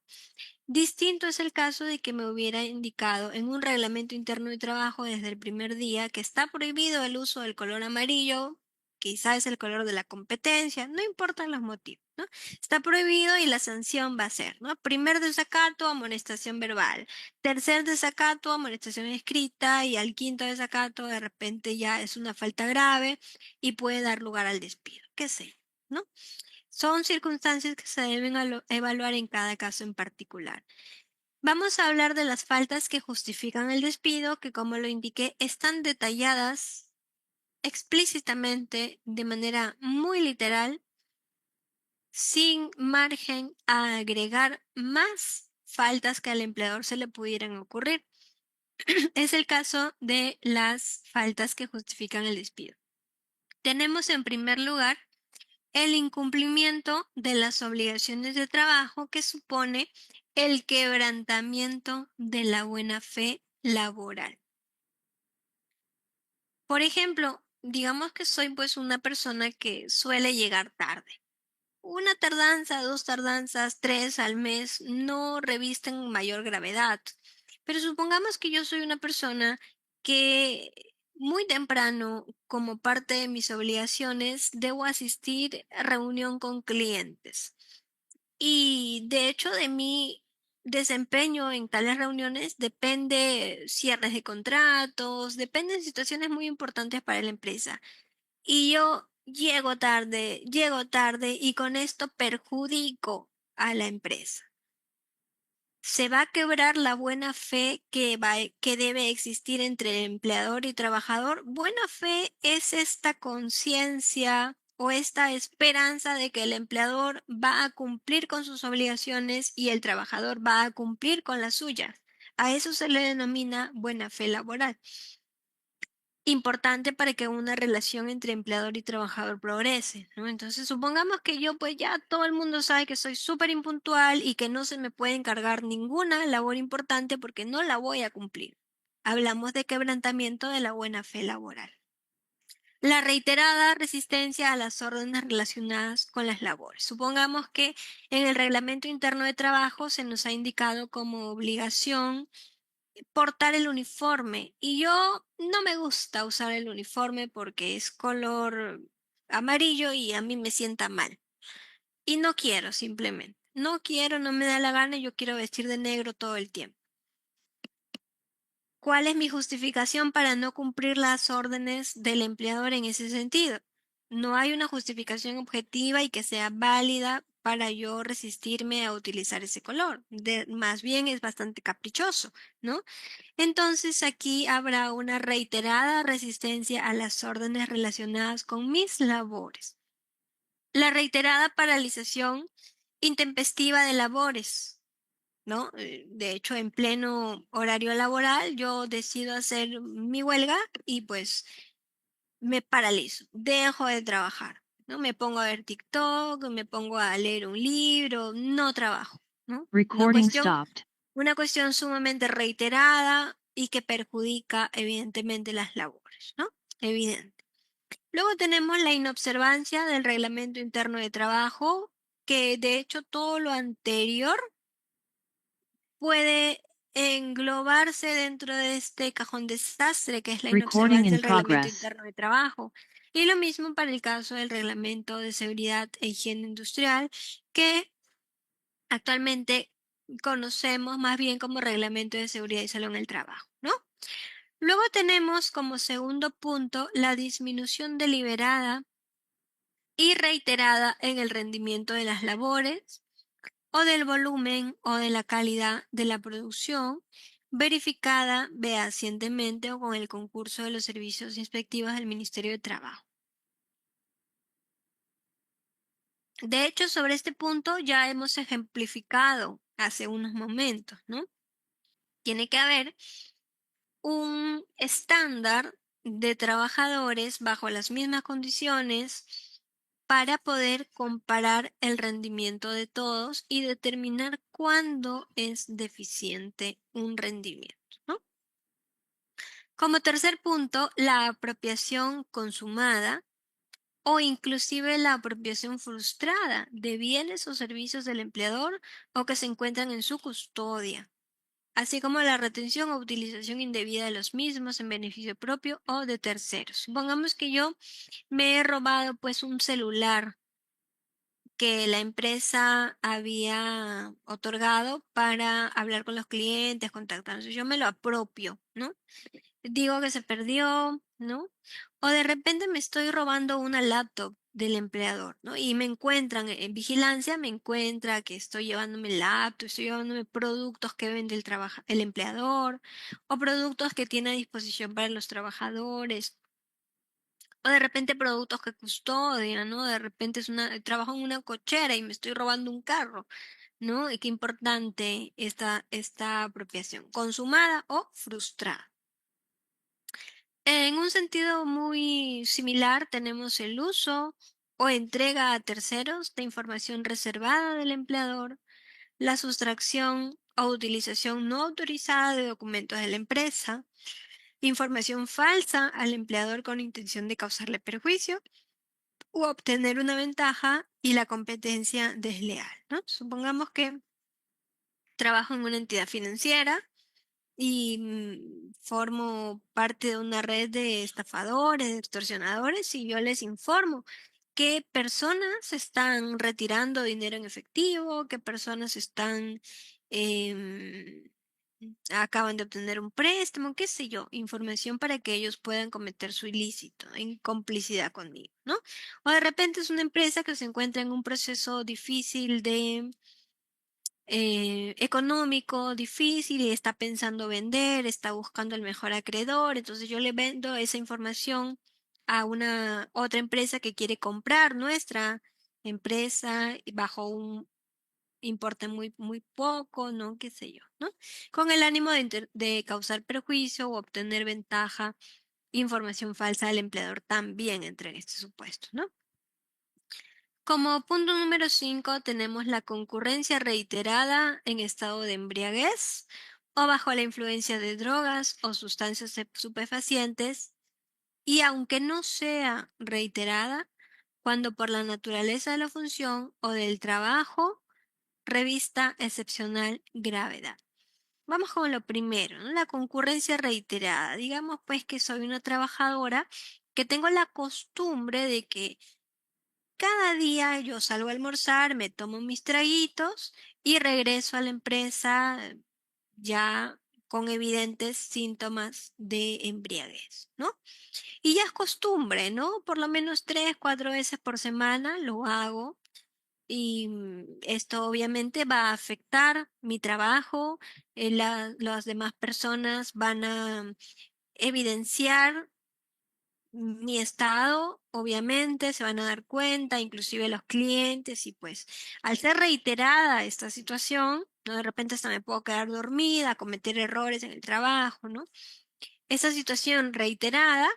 Distinto es el caso de que me hubiera indicado en un reglamento interno de trabajo desde el primer día que está prohibido el uso del color amarillo, quizás es el color de la competencia, no importan los motivos, ¿no? Está prohibido y la sanción va a ser, ¿no? Primer desacato, amonestación verbal. Tercer desacato, amonestación escrita y al quinto desacato de repente ya es una falta grave y puede dar lugar al despido, qué sé, ¿no? Son circunstancias que se deben evaluar en cada caso en particular. Vamos a hablar de las faltas que justifican el despido, que como lo indiqué, están detalladas explícitamente de manera muy literal, sin margen a agregar más faltas que al empleador se le pudieran ocurrir. Es el caso de las faltas que justifican el despido. Tenemos en primer lugar el incumplimiento de las obligaciones de trabajo que supone el quebrantamiento de la buena fe laboral. Por ejemplo, digamos que soy pues una persona que suele llegar tarde. Una tardanza, dos tardanzas, tres al mes no revisten mayor gravedad. Pero supongamos que yo soy una persona que muy temprano, como parte de mis obligaciones, debo asistir a reunión con clientes. Y de hecho de mi desempeño en tales reuniones depende cierres de contratos, dependen situaciones muy importantes para la empresa. Y yo llego tarde y con esto perjudico a la empresa. Se va a quebrar la buena fe que debe existir entre el empleador y trabajador. Buena fe es esta conciencia o esta esperanza de que el empleador va a cumplir con sus obligaciones y el trabajador va a cumplir con las suyas. A eso se le denomina buena fe laboral. Importante para que una relación entre empleador y trabajador progrese, ¿no? Entonces, supongamos que yo, pues ya todo el mundo sabe que soy súper impuntual y que no se me puede encargar ninguna labor importante porque no la voy a cumplir. Hablamos de quebrantamiento de la buena fe laboral. La reiterada resistencia a las órdenes relacionadas con las labores. Supongamos que en el reglamento interno de trabajo se nos ha indicado como obligación portar el uniforme y yo no me gusta usar el uniforme porque es color amarillo y a mí me sienta mal. Y no quiero simplemente. No quiero, no me da la gana, yo quiero vestir de negro todo el tiempo. ¿Cuál es mi justificación para no cumplir las órdenes del empleador en ese sentido? No hay una justificación objetiva y que sea válida para yo resistirme a utilizar ese color. Más bien es bastante caprichoso, ¿no? Entonces aquí habrá una reiterada resistencia a las órdenes relacionadas con mis labores. La reiterada paralización intempestiva de labores, ¿no? De hecho, en pleno horario laboral, yo decido hacer mi huelga y pues me paralizo, dejo de trabajar, ¿no? Me pongo a ver TikTok, me pongo a leer un libro, no trabajo, ¿no? Recording stopped. Una cuestión sumamente reiterada y que perjudica evidentemente las labores, ¿no? Evidente. Luego tenemos la inobservancia del reglamento interno de trabajo, que de hecho todo lo anterior puede englobarse dentro de este cajón desastre que es la Recording inobservancia in del reglamento progress. interno de trabajo. Y lo mismo para el caso del reglamento de seguridad e higiene industrial, que actualmente conocemos más bien como reglamento de seguridad y salud en el trabajo, ¿no? Luego tenemos como segundo punto la disminución deliberada y reiterada en el rendimiento de las labores o del volumen o de la calidad de la producción, verificada fehacientemente o con el concurso de los servicios inspectivos del Ministerio de Trabajo. De hecho, sobre este punto ya hemos ejemplificado hace unos momentos, ¿no? Tiene que haber un estándar de trabajadores bajo las mismas condiciones para poder comparar el rendimiento de todos y determinar cuándo es deficiente un rendimiento, ¿no? Como tercer punto, la apropiación consumada o inclusive la apropiación frustrada de bienes o servicios del empleador o que se encuentran en su custodia, así como la retención o utilización indebida de los mismos en beneficio propio o de terceros. Supongamos que yo me he robado pues un celular que la empresa había otorgado para hablar con los clientes, contactarnos. Yo me lo apropio, ¿no? Digo que se perdió, ¿no? O de repente me estoy robando una laptop del empleador, ¿no? Y me encuentran en vigilancia, me encuentra que estoy llevándome laptop, estoy llevándome productos que vende el empleador o productos que tiene a disposición para los trabajadores. O de repente productos que custodian, ¿no? De repente trabajo en una cochera y me estoy robando un carro, ¿no? Y qué importante esta apropiación, consumada o frustrada. En un sentido muy similar, tenemos el uso o entrega a terceros de información reservada del empleador, la sustracción o utilización no autorizada de documentos de la empresa, información falsa al empleador con intención de causarle perjuicio u obtener una ventaja y la competencia desleal, ¿no? Supongamos que trabajo en una entidad financiera y formo parte de una red de estafadores, de extorsionadores, y yo les informo qué personas están retirando dinero en efectivo, qué personas están, em, acaban de obtener un préstamo, qué sé yo, información para que ellos puedan cometer su ilícito en complicidad conmigo, ¿no? O de repente es una empresa que se encuentra en un proceso difícil de económico difícil y está pensando vender, está buscando el mejor acreedor, entonces yo le vendo esa información a una otra empresa que quiere comprar nuestra empresa y bajo un importe muy poco, ¿no? Qué sé yo, ¿no? Con el ánimo de causar perjuicio o obtener ventaja, información falsa del empleador también entre en este supuesto, ¿no? Como punto número 5 tenemos la concurrencia reiterada en estado de embriaguez o bajo la influencia de drogas o sustancias estupefacientes y aunque no sea reiterada, cuando por la naturaleza de la función o del trabajo revista excepcional gravedad. Vamos con lo primero, ¿no? La concurrencia reiterada. Digamos pues que soy una trabajadora que tengo la costumbre de que cada día yo salgo a almorzar, me tomo mis traguitos y regreso a la empresa ya con evidentes síntomas de embriaguez, ¿no? Y ya es costumbre, ¿no? Por lo menos 3, 4 veces por semana lo hago. y esto obviamente va a afectar mi trabajo, las demás personas van a evidenciar mi estado, obviamente, se van a dar cuenta, inclusive los clientes, y pues al ser reiterada esta situación, ¿no? De repente hasta me puedo quedar dormida, cometer errores en el trabajo, ¿no? Esa situación reiterada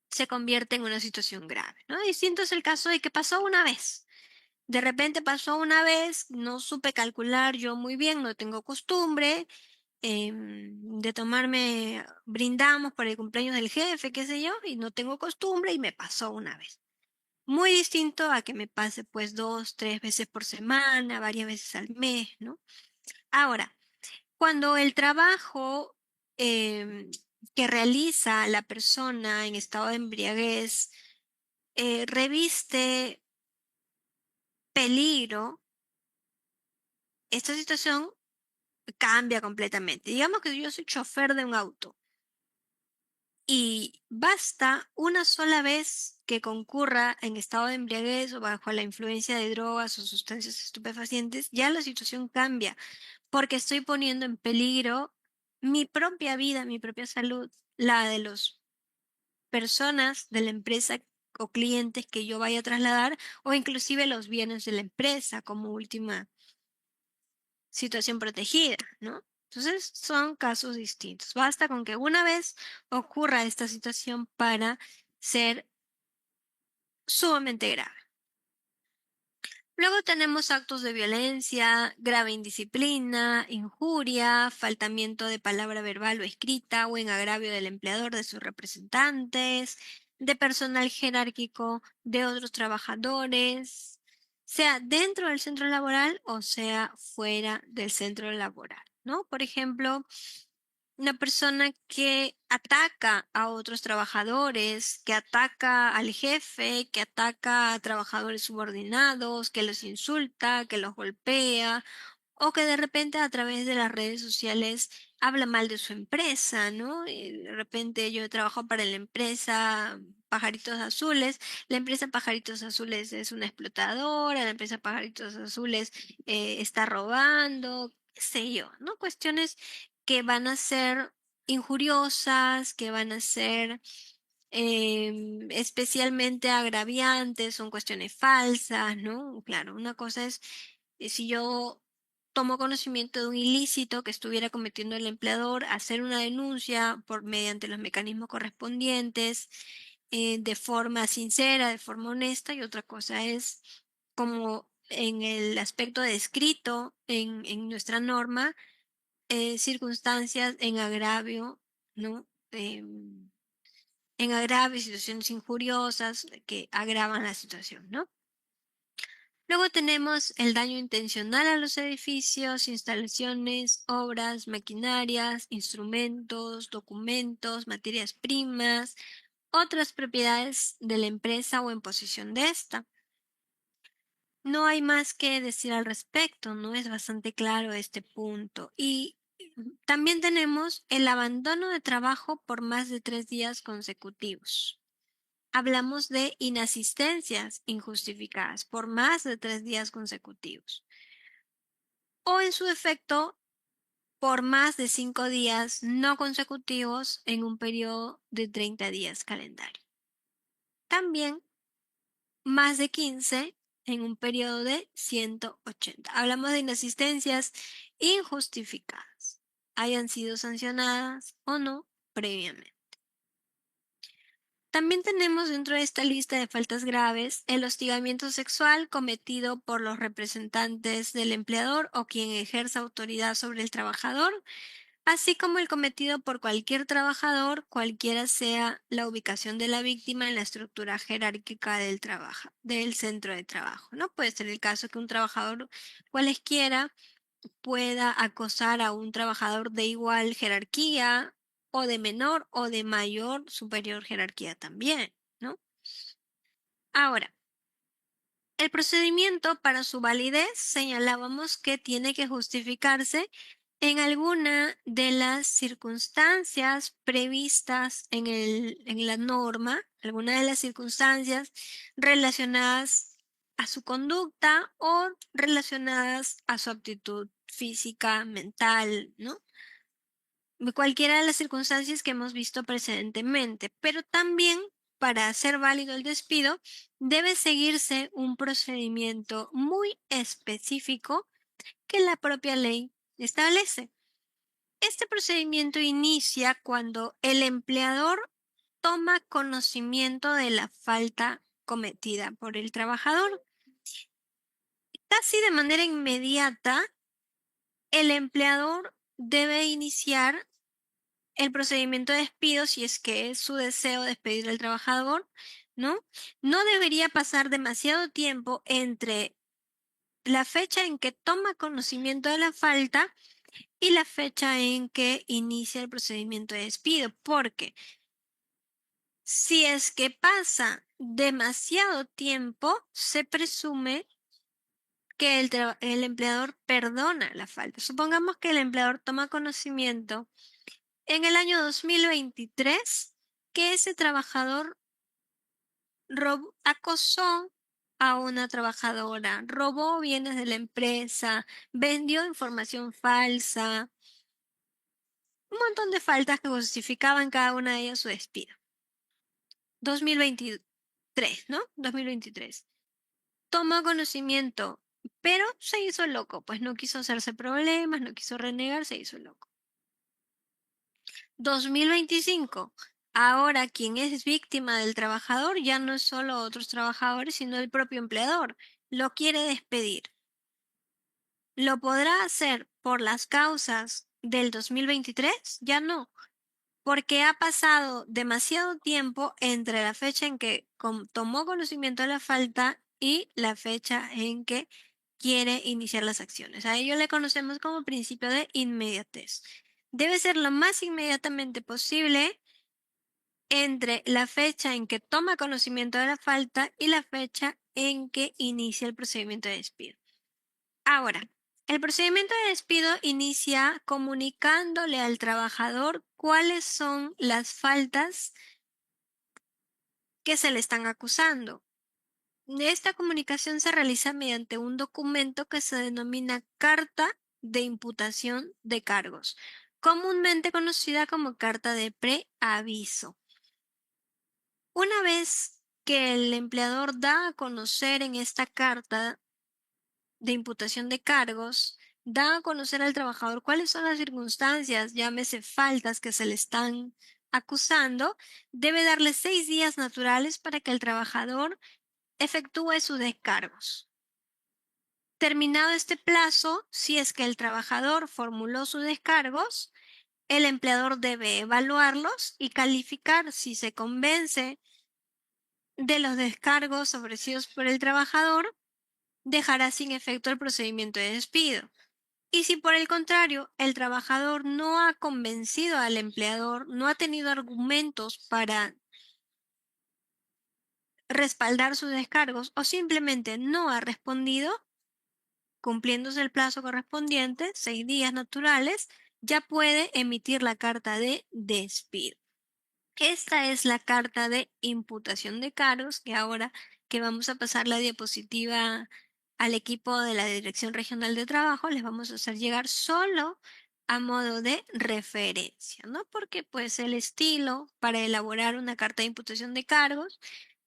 se convierte en una situación grave, ¿no? Distinto es el caso de que pasó una vez. De repente pasó una vez, no supe calcular yo muy bien, no tengo costumbre de tomarme, brindamos por el cumpleaños del jefe, qué sé yo, y no tengo costumbre y me pasó una vez. Muy distinto a que me pase pues 2, 3 veces por semana, varias veces al mes, ¿no? Ahora, cuando el trabajo em, que realiza la persona en estado de embriaguez reviste peligro, esta situación cambia completamente. Digamos que yo soy chofer de un auto y basta una sola vez que concurra en estado de embriaguez o bajo la influencia de drogas o sustancias estupefacientes, ya la situación cambia porque estoy poniendo en peligro mi propia vida, mi propia salud, la de las personas de la empresa o clientes que yo vaya a trasladar o inclusive los bienes de la empresa como última situación protegida, ¿no? Entonces son casos distintos. Basta con que una vez ocurra esta situación para ser sumamente grave. Luego tenemos actos de violencia, grave indisciplina, injuria, faltamiento de palabra verbal o escrita o en agravio del empleador, de sus representantes, de personal jerárquico, de otros trabajadores, sea dentro del centro laboral o sea fuera del centro laboral, ¿no? Por ejemplo, una persona que ataca a otros trabajadores, que ataca al jefe, que ataca a trabajadores subordinados, que los insulta, que los golpea, o que de repente a través de las redes sociales habla mal de su empresa, ¿no? De repente yo trabajo para la empresa Pajaritos Azules, la empresa Pajaritos Azules es una explotadora, la empresa Pajaritos Azules está robando, qué sé yo, ¿no? Cuestiones que van a ser injuriosas, que van a ser especialmente agraviantes, son cuestiones falsas, ¿no? Claro, una cosa es si yo tomo conocimiento de un ilícito que estuviera cometiendo el empleador, hacer una denuncia por mediante los mecanismos correspondientes, de forma sincera, de forma honesta, y otra cosa es como en el aspecto descrito en nuestra norma, circunstancias en agravio, ¿no? En agravio, situaciones injuriosas que agravan la situación, ¿no? Luego tenemos el daño intencional a los edificios, instalaciones, obras, maquinarias, instrumentos, documentos, materias primas, otras propiedades de la empresa o en posesión de esta. No hay más que decir al respecto, ¿no? Es bastante claro este punto. Y también tenemos el abandono de trabajo por más de 3 días consecutivos. Hablamos de inasistencias injustificadas por más de 3 días consecutivos. O en su efecto, por más de 5 días no consecutivos en un periodo de 30 días calendario. También más de 15 en un periodo de 180. Hablamos de inasistencias injustificadas, hayan sido sancionadas o no previamente. También tenemos dentro de esta lista de faltas graves el hostigamiento sexual cometido por los representantes del empleador o quien ejerza autoridad sobre el trabajador, así como el cometido por cualquier trabajador, cualquiera sea la ubicación de la víctima en la estructura jerárquica del trabajo, del centro de trabajo, ¿no? Puede ser el caso que un trabajador cualesquiera pueda acosar a un trabajador de igual jerarquía o de menor o de mayor superior jerarquía también, ¿no? Ahora, el procedimiento para su validez señalábamos que tiene que justificarse en alguna de las circunstancias previstas en la norma, alguna de las circunstancias relacionadas a su conducta o relacionadas a su aptitud física, mental, ¿no? De cualquiera de las circunstancias que hemos visto precedentemente, pero también para hacer válido el despido debe seguirse un procedimiento muy específico que la propia ley establece. Este procedimiento inicia cuando el empleador toma conocimiento de la falta cometida por el trabajador. Casi de manera inmediata, el empleador debe iniciar el procedimiento de despido si es que es su deseo despedir al trabajador, ¿no? No debería pasar demasiado tiempo entre la fecha en que toma conocimiento de la falta y la fecha en que inicia el procedimiento de despido, porque si es que pasa demasiado tiempo, se presume que el empleador perdona la falta. Supongamos que el empleador toma conocimiento en el año 2023 que ese trabajador acosó a una trabajadora, robó bienes de la empresa, vendió información falsa, un montón de faltas que justificaban cada una de ellas su despido. 2023, ¿no? 2023. Tomó conocimiento, pero se hizo loco, pues no quiso hacerse problemas, no quiso renegar, se hizo loco. 2025. Ahora quien es víctima del trabajador ya no es solo otros trabajadores, sino el propio empleador. Lo quiere despedir. ¿Lo podrá hacer por las causas del 2023? Ya no, porque ha pasado demasiado tiempo entre la fecha en que tomó conocimiento de la falta y la fecha en que quiere iniciar las acciones. A ello le conocemos como principio de inmediatez. Debe ser lo más inmediatamente posible entre la fecha en que toma conocimiento de la falta y la fecha en que inicia el procedimiento de despido. Ahora, el procedimiento de despido inicia comunicándole al trabajador cuáles son las faltas que se le están acusando. Esta comunicación se realiza mediante un documento que se denomina carta de imputación de cargos, comúnmente conocida como carta de preaviso. Una vez que el empleador da a conocer en esta carta de imputación de cargos, da a conocer al trabajador cuáles son las circunstancias, llámese faltas que se le están acusando, debe darle 6 días naturales para que el trabajador efectúe sus descargos. Terminado este plazo, si es que el trabajador formuló sus descargos, el empleador debe evaluarlos y calificar si se convence de los descargos ofrecidos por el trabajador, dejará sin efecto el procedimiento de despido. Y si por el contrario el trabajador no ha convencido al empleador, no ha tenido argumentos para respaldar sus descargos o simplemente no ha respondido, cumpliéndose el plazo correspondiente, 6 días naturales, ya puede emitir la carta de despido. Esta es la carta de imputación de cargos que ahora que vamos a pasar la diapositiva al equipo de la Dirección Regional de Trabajo, les vamos a hacer llegar solo a modo de referencia, ¿no? Porque pues el estilo para elaborar una carta de imputación de cargos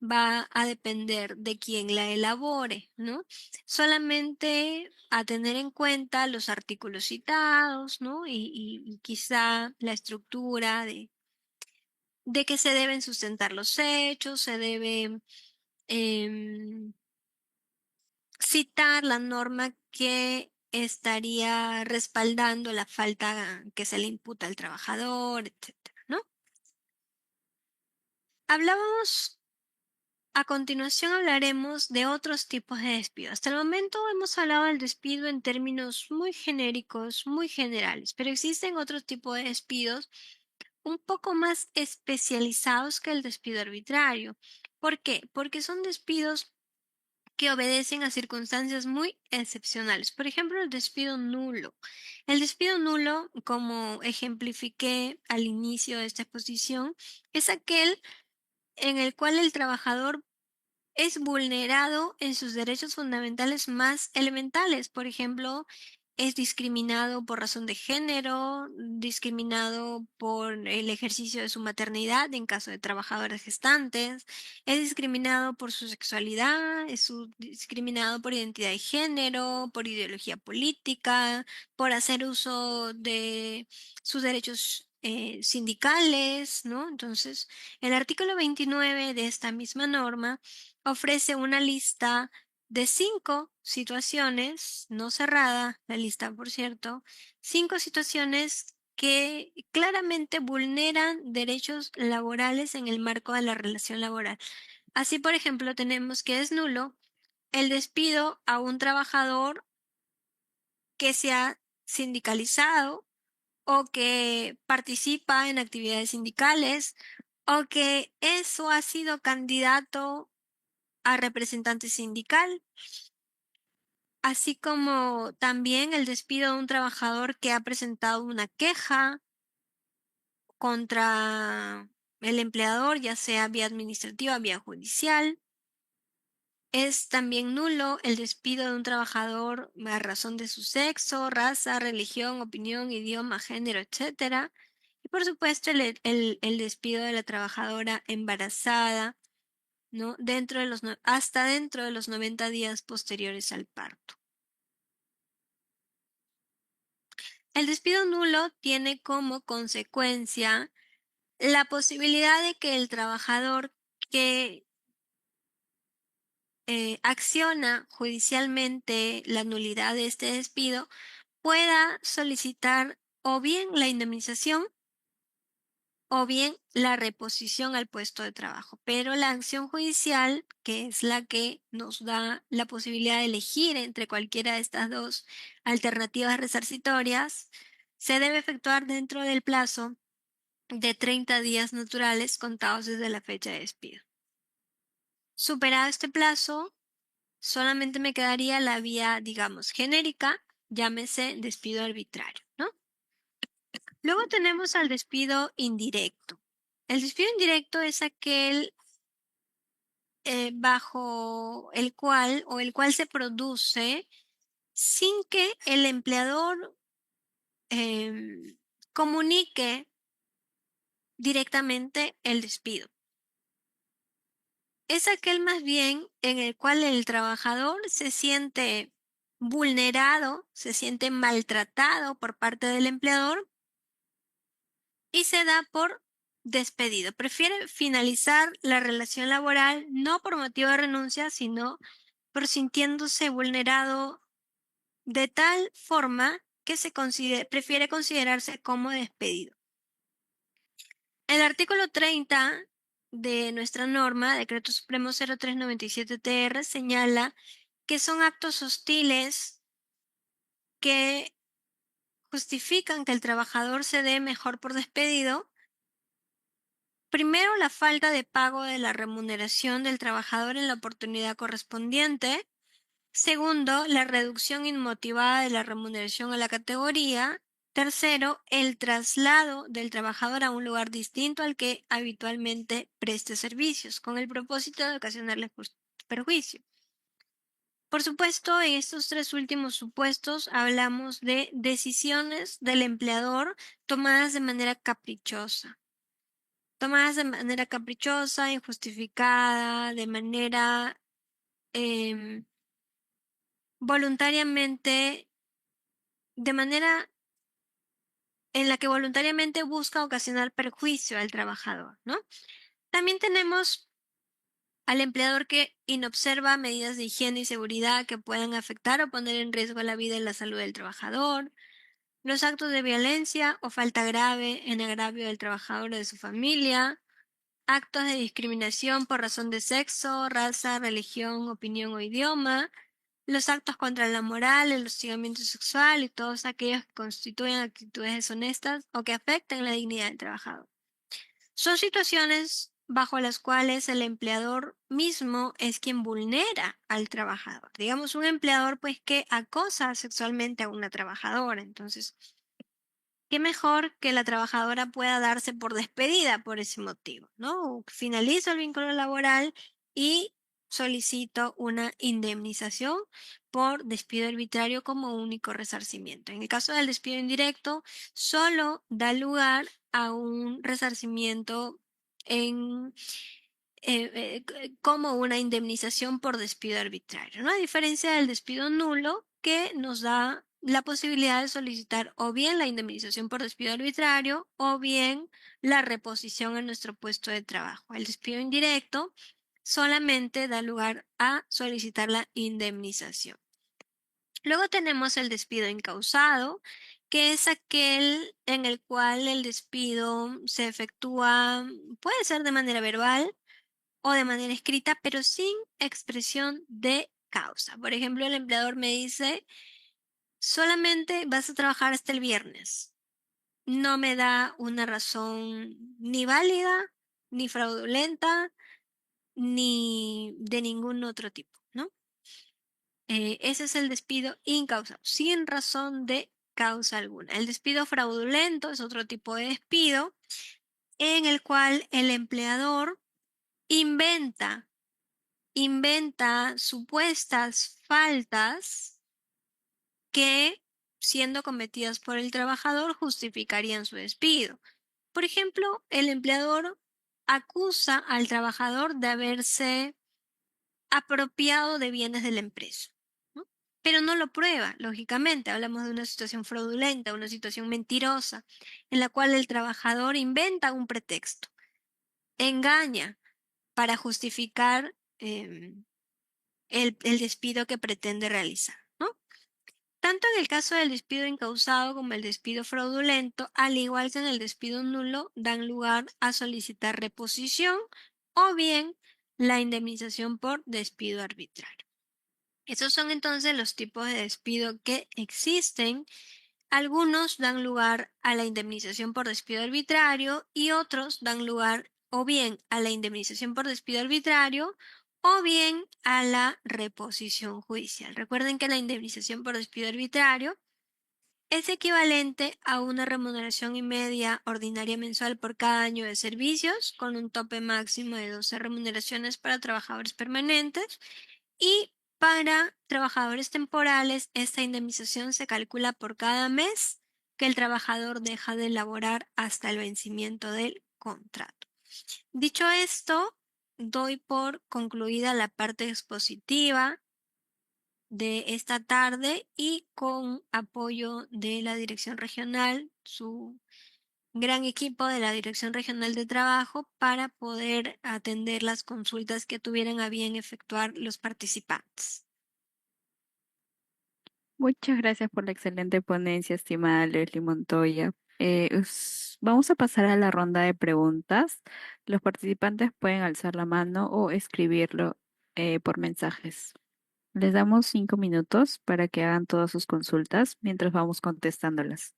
va a depender de quién la elabore, ¿no? Solamente a tener en cuenta los artículos citados, ¿no? Y quizá la estructura de que se deben sustentar los hechos, se debe citar la norma que estaría respaldando la falta que se le imputa al trabajador, etcétera, ¿no? Hablábamos, a continuación hablaremos de otros tipos de despido. Hasta el momento hemos hablado del despido en términos muy genéricos, muy generales, pero existen otros tipos de despidos un poco más especializados que el despido arbitrario. ¿Por qué? Porque son despidos que obedecen a circunstancias muy excepcionales. Por ejemplo, el despido nulo. El despido nulo, como ejemplifiqué al inicio de esta exposición, es aquel en el cual el trabajador es vulnerado en sus derechos fundamentales más elementales. Por ejemplo, es discriminado por razón de género, discriminado por el ejercicio de su maternidad en caso de trabajadoras gestantes, es discriminado por su sexualidad, discriminado por identidad de género, por ideología política, por hacer uso de sus derechos sindicales, ¿no? Entonces, el artículo 29 de esta misma norma ofrece una lista de 5 situaciones, no cerrada la lista, por cierto, 5 situaciones que claramente vulneran derechos laborales en el marco de la relación laboral. Así, por ejemplo, tenemos que es nulo el despido a un trabajador que se ha sindicalizado o que participa en actividades sindicales o que eso ha sido candidato a representante sindical, así como también el despido de un trabajador que ha presentado una queja contra el empleador, ya sea vía administrativa, vía judicial. Es también nulo el despido de un trabajador a razón de su sexo, raza, religión, opinión, idioma, género, etcétera. Y por supuesto el despido de la trabajadora embarazada, ¿no? Hasta dentro de los 90 días posteriores al parto. El despido nulo tiene como consecuencia la posibilidad de que el trabajador que acciona judicialmente la nulidad de este despido pueda solicitar o bien la indemnización o bien la reposición al puesto de trabajo. Pero la acción judicial, que es la que nos da la posibilidad de elegir entre cualquiera de estas dos alternativas resarcitorias, se debe efectuar dentro del plazo de 30 días naturales contados desde la fecha de despido. Superado este plazo, solamente me quedaría la vía, digamos, genérica, llámese despido arbitrario, ¿no? Luego tenemos al despido indirecto. El despido indirecto es aquel bajo el cual se produce sin que el empleador em, comunique directamente el despido. Es aquel más bien en el cual el trabajador se siente vulnerado, se siente maltratado por parte del empleador y se da por despedido. Prefiere finalizar la relación laboral no por motivo de renuncia, sino por sintiéndose vulnerado de tal forma que prefiere considerarse como despedido. El artículo 30 de nuestra norma, Decreto Supremo 0397-TR, señala que son actos hostiles que justifican que el trabajador se dé mejor por despedido. Primero, la falta de pago de la remuneración del trabajador en la oportunidad correspondiente. Segundo, la reducción inmotivada de la remuneración a la categoría. Tercero, el traslado del trabajador a un lugar distinto al que habitualmente preste servicios, con el propósito de ocasionarle perjuicio. Por supuesto, en estos tres últimos supuestos hablamos de decisiones del empleador tomadas de manera caprichosa. Tomadas de manera caprichosa, injustificada, de manera voluntariamente, de manera en la que voluntariamente busca ocasionar perjuicio al trabajador, ¿no? También tenemos al empleador que inobserva medidas de higiene y seguridad que puedan afectar o poner en riesgo la vida y la salud del trabajador, los actos de violencia o falta grave en agravio del trabajador o de su familia, actos de discriminación por razón de sexo, raza, religión, opinión o idioma, los actos contra la moral, el hostigamiento sexual y todos aquellos que constituyen actitudes deshonestas o que afecten la dignidad del trabajador. Son situaciones bajo las cuales el empleador mismo es quien vulnera al trabajador. Digamos, un empleador pues que acosa sexualmente a una trabajadora. Entonces, qué mejor que la trabajadora pueda darse por despedida por ese motivo, ¿no? Finaliza el vínculo laboral y solicito una indemnización por despido arbitrario como único resarcimiento. En el caso del despido indirecto, solo da lugar a un resarcimiento en como una indemnización por despido arbitrario, ¿no? A diferencia del despido nulo, que nos da la posibilidad de solicitar o bien la indemnización por despido arbitrario o bien la reposición en nuestro puesto de trabajo. El despido indirecto solamente da lugar a solicitar la indemnización. Luego tenemos el despido incausado, que es aquel en el cual el despido se efectúa, puede ser de manera verbal o de manera escrita, pero sin expresión de causa. Por ejemplo, el empleador me dice, solamente vas a trabajar hasta el viernes. No me da una razón ni válida, ni fraudulenta, ni de ningún otro tipo, ¿no? Ese es el despido incausado, sin razón de causa alguna. El despido fraudulento es otro tipo de despido en el cual el empleador inventa supuestas faltas que, siendo cometidas por el trabajador, justificarían su despido. Por ejemplo, el empleador acusa al trabajador de haberse apropiado de bienes de la empresa, ¿no? Pero no lo prueba, lógicamente. Hablamos de una situación fraudulenta, una situación mentirosa, en la cual el trabajador inventa un pretexto, engaña para justificar el despido que pretende realizar, ¿no? Tanto en el caso del despido incausado como el despido fraudulento, al igual que en el despido nulo, dan lugar a solicitar reposición o bien la indemnización por despido arbitrario. Esos son entonces los tipos de despido que existen. Algunos dan lugar a la indemnización por despido arbitrario y otros dan lugar o bien a la indemnización por despido arbitrario o bien a la reposición judicial. Recuerden que la indemnización por despido arbitrario es equivalente a una remuneración y media ordinaria mensual por cada año de servicios, con un tope máximo de 12 remuneraciones para trabajadores permanentes, y para trabajadores temporales, esta indemnización se calcula por cada mes que el trabajador deja de laborar hasta el vencimiento del contrato. Dicho esto, doy por concluida la parte expositiva de esta tarde y con apoyo de la Dirección Regional, su gran equipo de la Dirección Regional de Trabajo, para poder atender las consultas que tuvieran a bien efectuar los participantes. Muchas gracias por la excelente ponencia, estimada Leslie Montoya. Vamos a pasar a la ronda de preguntas. Los participantes pueden alzar la mano o escribirlo por mensajes. Les damos 5 minutos para que hagan todas sus consultas mientras vamos contestándolas.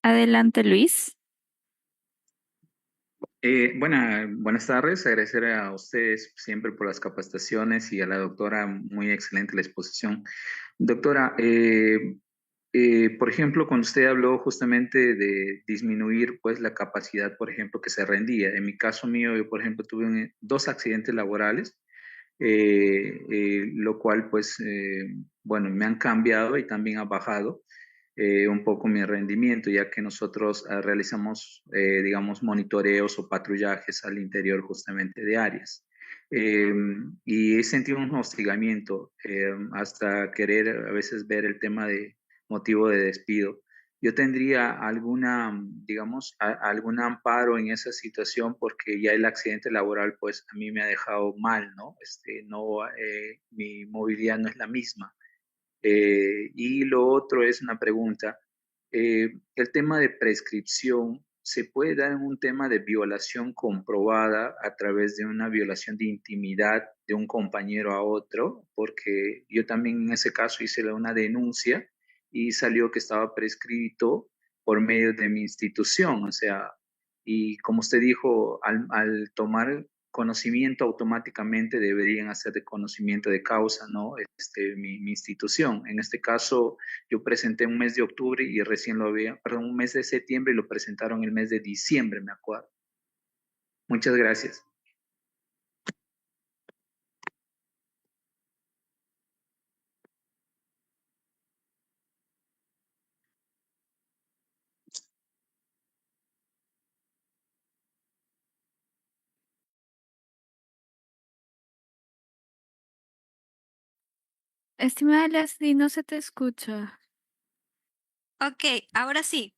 Adelante, Luis. Buenas tardes, agradecer a ustedes siempre por las capacitaciones y a la doctora, muy excelente la exposición. Doctora, por ejemplo, cuando usted habló justamente de disminuir pues la capacidad, por ejemplo, que se rendía. En mi caso mío, yo por ejemplo tuve dos accidentes laborales, lo cual pues, bueno, me han cambiado y también ha bajado un poco mi rendimiento, ya que nosotros realizamos, digamos, monitoreos o patrullajes al interior justamente de áreas. Eh, y he sentido un hostigamiento hasta querer a veces ver el tema de motivo de despido. Yo tendría alguna, digamos, algún amparo en esa situación porque ya el accidente laboral, pues a mí me ha dejado mal, ¿no? No, mi movilidad no es la misma. Y lo otro es una pregunta. El tema de prescripción se puede dar en un tema de violación comprobada a través de una violación de intimidad de un compañero a otro, porque yo también en ese caso hice una denuncia y salió que estaba prescrito por medio de mi institución, o sea, y como usted dijo, al tomar conocimiento automáticamente deberían hacer de conocimiento de causa, ¿no? Mi institución. En este caso, yo presenté un mes de octubre y recién lo había, perdón, un mes de septiembre y lo presentaron el mes de diciembre, me acuerdo. Muchas gracias. Estimada Leslie, no se te escucha. Ok, ahora sí.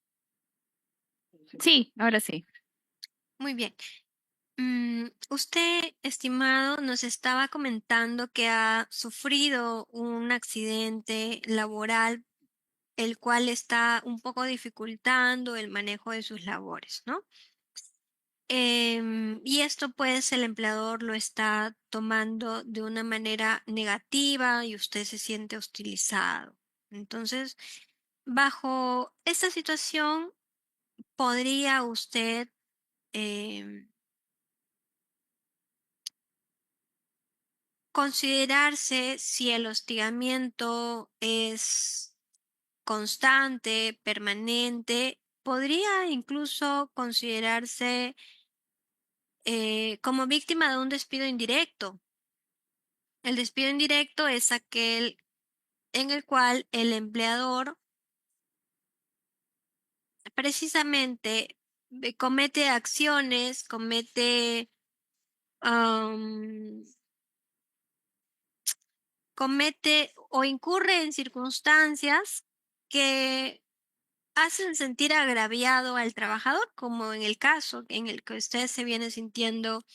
Sí, ahora sí. Muy bien. Usted, estimado, nos estaba comentando que ha sufrido un accidente laboral, el cual está un poco dificultando el manejo de sus labores, ¿no? Y esto pues el empleador lo está tomando de una manera negativa y usted se siente hostilizado. Entonces, bajo esta situación, ¿podría usted em, considerarse si el hostigamiento es constante, permanente? ¿Podría incluso considerarse como víctima de un despido indirecto? El despido indirecto es aquel en el cual el empleador precisamente comete acciones, am, comete o incurre en circunstancias que hacen sentir agraviado al trabajador, como en el caso en el que usted se viene sintiendo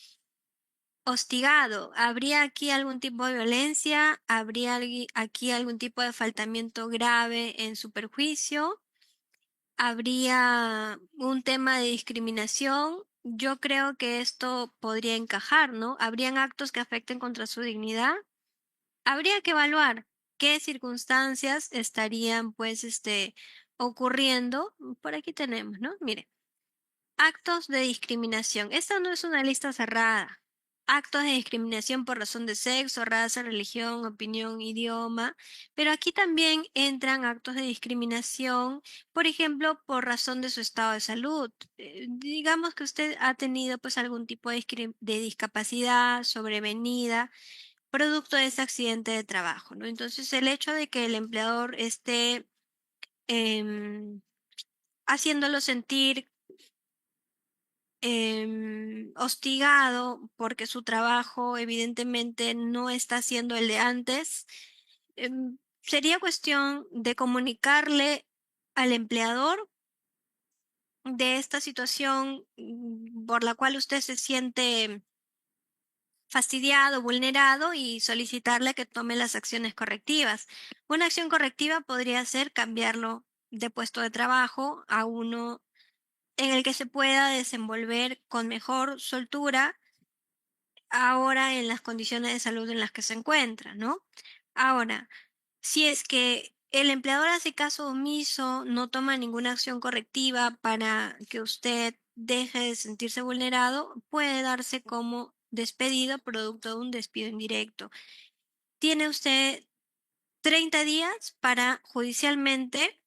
hostigado. ¿Habría aquí algún tipo de violencia? ¿Habría aquí algún tipo de faltamiento grave en su perjuicio? ¿Habría un tema de discriminación? Yo creo que esto podría encajar, ¿no? ¿Habrían actos que afecten contra su dignidad? Habría que evaluar qué circunstancias estarían, pues, ocurriendo. Por aquí tenemos, ¿no? Mire, actos de discriminación. Esta no es una lista cerrada. Actos de discriminación por razón de sexo, raza, religión, opinión, idioma. Pero aquí también entran actos de discriminación, por ejemplo, por razón de su estado de salud. Digamos que usted ha tenido pues algún tipo de discapacidad sobrevenida producto de ese accidente de trabajo, ¿no? Entonces, el hecho de que el empleador esté em, haciéndolo sentir hostigado porque su trabajo evidentemente no está siendo el de antes, sería cuestión de comunicarle al empleador de esta situación por la cual usted se siente fastidiado, vulnerado y solicitarle que tome las acciones correctivas. Una acción correctiva podría ser cambiarlo de puesto de trabajo a uno en el que se pueda desenvolver con mejor soltura ahora en las condiciones de salud en las que se encuentra, ¿no? Ahora, si es que el empleador hace caso omiso, no toma ninguna acción correctiva para que usted deje de sentirse vulnerado, puede darse como despedido producto de un despido indirecto. Tiene usted 30 días para judicialmente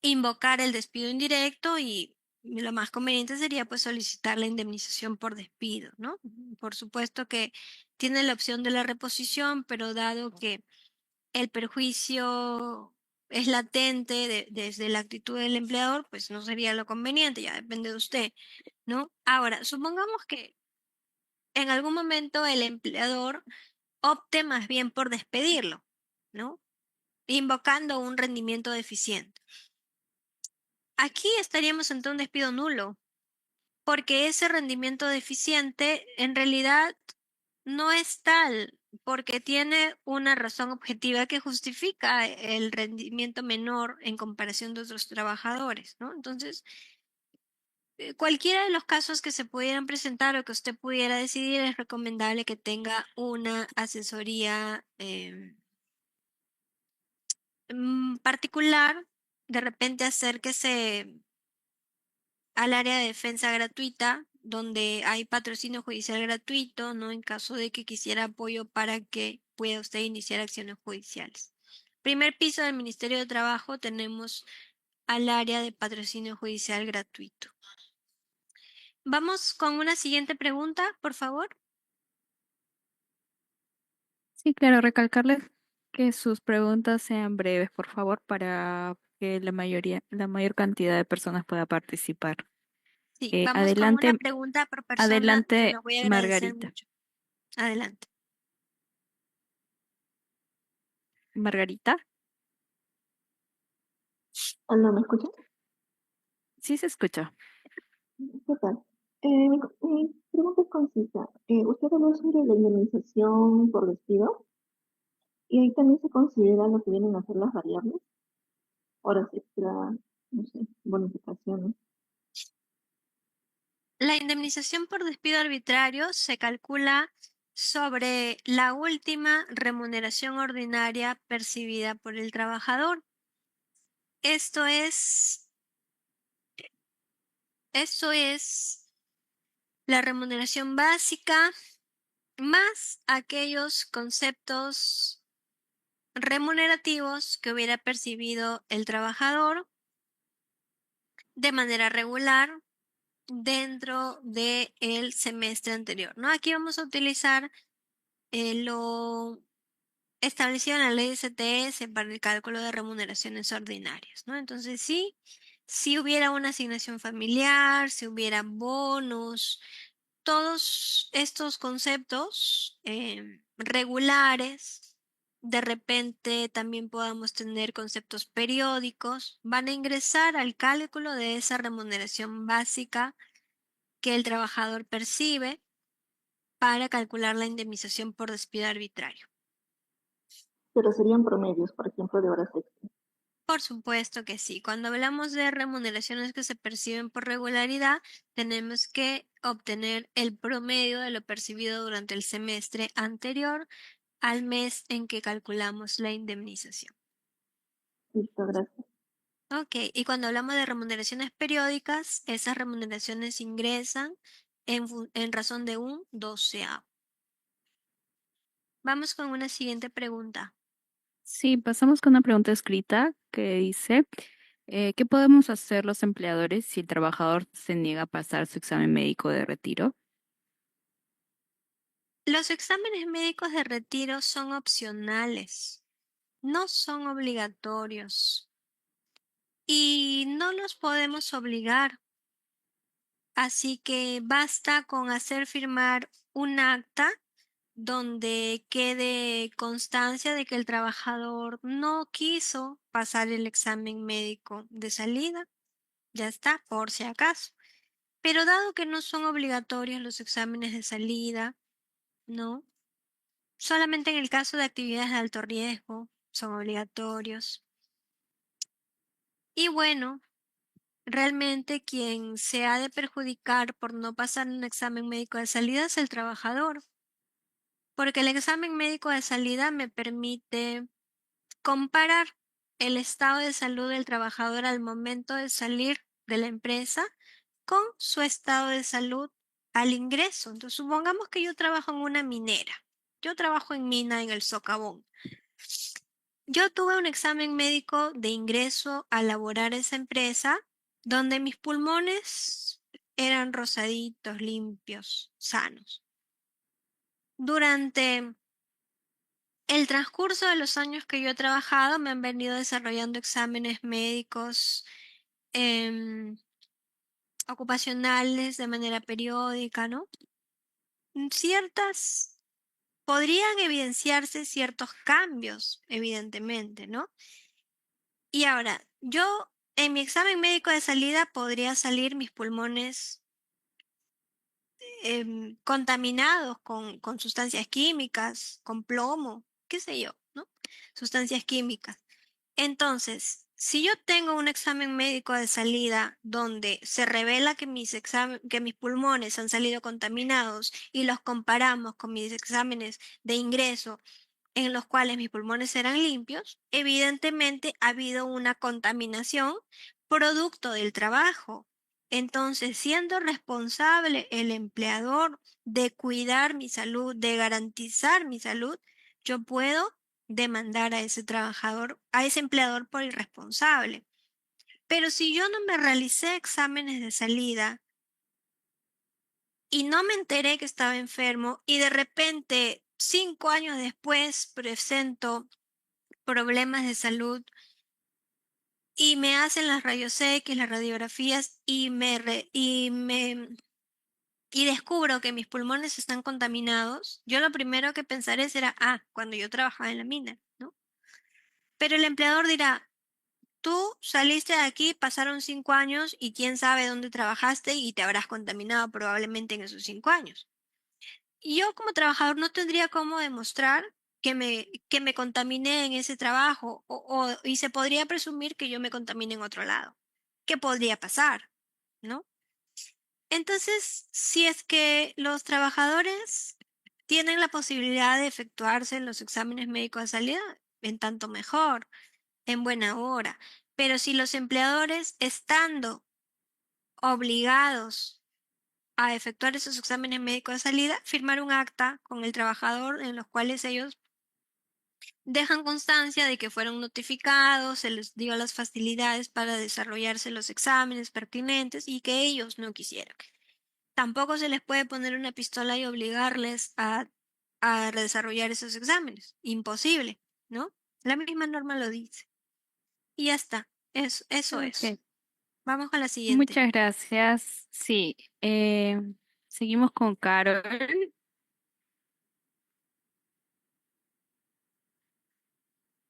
invocar el despido indirecto y lo más conveniente sería pues solicitar la indemnización por despido, ¿no? Por supuesto que tiene la opción de la reposición, pero dado que el perjuicio es latente desde la actitud del empleador, pues no sería lo conveniente, ya depende de usted, ¿no? Ahora, supongamos que en algún momento el empleador opte más bien por despedirlo, ¿no? Invocando un rendimiento deficiente. Aquí estaríamos ante un despido nulo, porque ese rendimiento deficiente en realidad no es tal, porque tiene una razón objetiva que justifica el rendimiento menor en comparación de otros trabajadores, ¿no? Entonces, cualquiera de los casos que se pudieran presentar o que usted pudiera decidir, es recomendable que tenga una asesoría particular. De repente acérquese al área de defensa gratuita donde hay patrocinio judicial gratuito, ¿no? En caso de que quisiera apoyo para que pueda usted iniciar acciones judiciales. Primer piso del Ministerio de Trabajo tenemos al área de patrocinio judicial gratuito. Vamos con una siguiente pregunta, por favor. Sí, claro, recalcarles que sus preguntas sean breves, por favor, para que la mayor cantidad de personas pueda participar. Sí, vamos con una Adelante, pregunta por persona, se adelante, lo voy a agradecer Margarita. mucho. Adelante. Margarita, Hola, ¿me escuchas? sí se escucha. ¿Qué tal? Mi pregunta es concisa. Usted habló sobre la indemnización por despido y ahí también se considera lo que vienen a ser las variables, horas extra, no sé, bonificaciones. La indemnización por despido arbitrario se calcula sobre la última remuneración ordinaria percibida por el trabajador. Esto es la remuneración básica más aquellos conceptos remunerativos que hubiera percibido el trabajador de manera regular dentro del semestre anterior, ¿no? Aquí vamos a utilizar lo establecido en la ley de CTS para el cálculo de remuneraciones ordinarias, ¿no? Entonces, sí, si hubiera una asignación familiar, si hubiera bonos, todos estos conceptos regulares, de repente también podamos tener conceptos periódicos, van a ingresar al cálculo de esa remuneración básica que el trabajador percibe para calcular la indemnización por despido arbitrario. Pero serían promedios, por ejemplo, de horas extra. Por supuesto que sí. Cuando hablamos de remuneraciones que se perciben por regularidad, tenemos que obtener el promedio de lo percibido durante el semestre anterior al mes en que calculamos la indemnización. Listo, gracias. Ok, y cuando hablamos de remuneraciones periódicas, esas remuneraciones ingresan en razón de un doceavo. Vamos con una siguiente pregunta. Sí, pasamos con una pregunta escrita que dice, ¿qué podemos hacer los empleadores si el trabajador se niega a pasar su examen médico de retiro? Los exámenes médicos de retiro son opcionales, no son obligatorios y no los podemos obligar. Así que basta con hacer firmar un acta donde quede constancia de que el trabajador no quiso pasar el examen médico de salida. Ya está, por si acaso. Pero dado que no son obligatorios los exámenes de salida, ¿no? Solamente en el caso de actividades de alto riesgo son obligatorios. Y bueno, realmente quien se ha de perjudicar por no pasar un examen médico de salida es el trabajador, porque el examen médico de salida me permite comparar el estado de salud del trabajador al momento de salir de la empresa con su estado de salud al ingreso. Entonces, supongamos que yo trabajo en una minera. Yo trabajo en mina en el socavón. Yo tuve un examen médico de ingreso a laborar esa empresa donde mis pulmones eran rosaditos, limpios, sanos. Durante el transcurso de los años que yo he trabajado, me han venido desarrollando exámenes médicos ocupacionales de manera periódica, ¿no? Ciertas, podrían evidenciarse ciertos cambios, evidentemente, ¿no? Y ahora, yo en mi examen médico de salida podría salir mis pulmones contaminados con sustancias químicas, con plomo, qué sé yo, ¿no? Sustancias químicas. Entonces, si yo tengo un examen médico de salida donde se revela que que mis pulmones han salido contaminados y los comparamos con mis exámenes de ingreso en los cuales mis pulmones eran limpios, evidentemente ha habido una contaminación producto del trabajo. Entonces, siendo responsable el empleador de cuidar mi salud, de garantizar mi salud, yo puedo demandar a ese trabajador, a ese empleador por irresponsable. Pero si yo no me realicé exámenes de salida y no me enteré que estaba enfermo y de repente 5 años después presento problemas de salud y me hacen las rayos X, las radiografías y descubro que mis pulmones están contaminados, yo lo primero que pensaré será, cuando yo trabajaba en la mina, ¿no? Pero el empleador dirá, tú saliste de aquí, pasaron 5 años y quién sabe dónde trabajaste y te habrás contaminado probablemente en esos 5 años. Y yo como trabajador no tendría cómo demostrar que me contaminé en ese trabajo y se podría presumir que yo me contaminé en otro lado. ¿Qué podría pasar? ¿No? Entonces, si es que los trabajadores tienen la posibilidad de efectuarse los exámenes médicos de salida, en tanto mejor, en buena hora. Pero si los empleadores, estando obligados a efectuar esos exámenes médicos de salida, firmar un acta con el trabajador en los cuales ellos dejan constancia de que fueron notificados, se les dio las facilidades para desarrollarse los exámenes pertinentes y que ellos no quisieron. Tampoco se les puede poner una pistola y obligarles a desarrollar esos exámenes. Imposible, ¿no? La misma norma lo dice. Y ya está. Eso es. Ok, Vamos con la siguiente. muchas gracias. Sí, seguimos con Carol.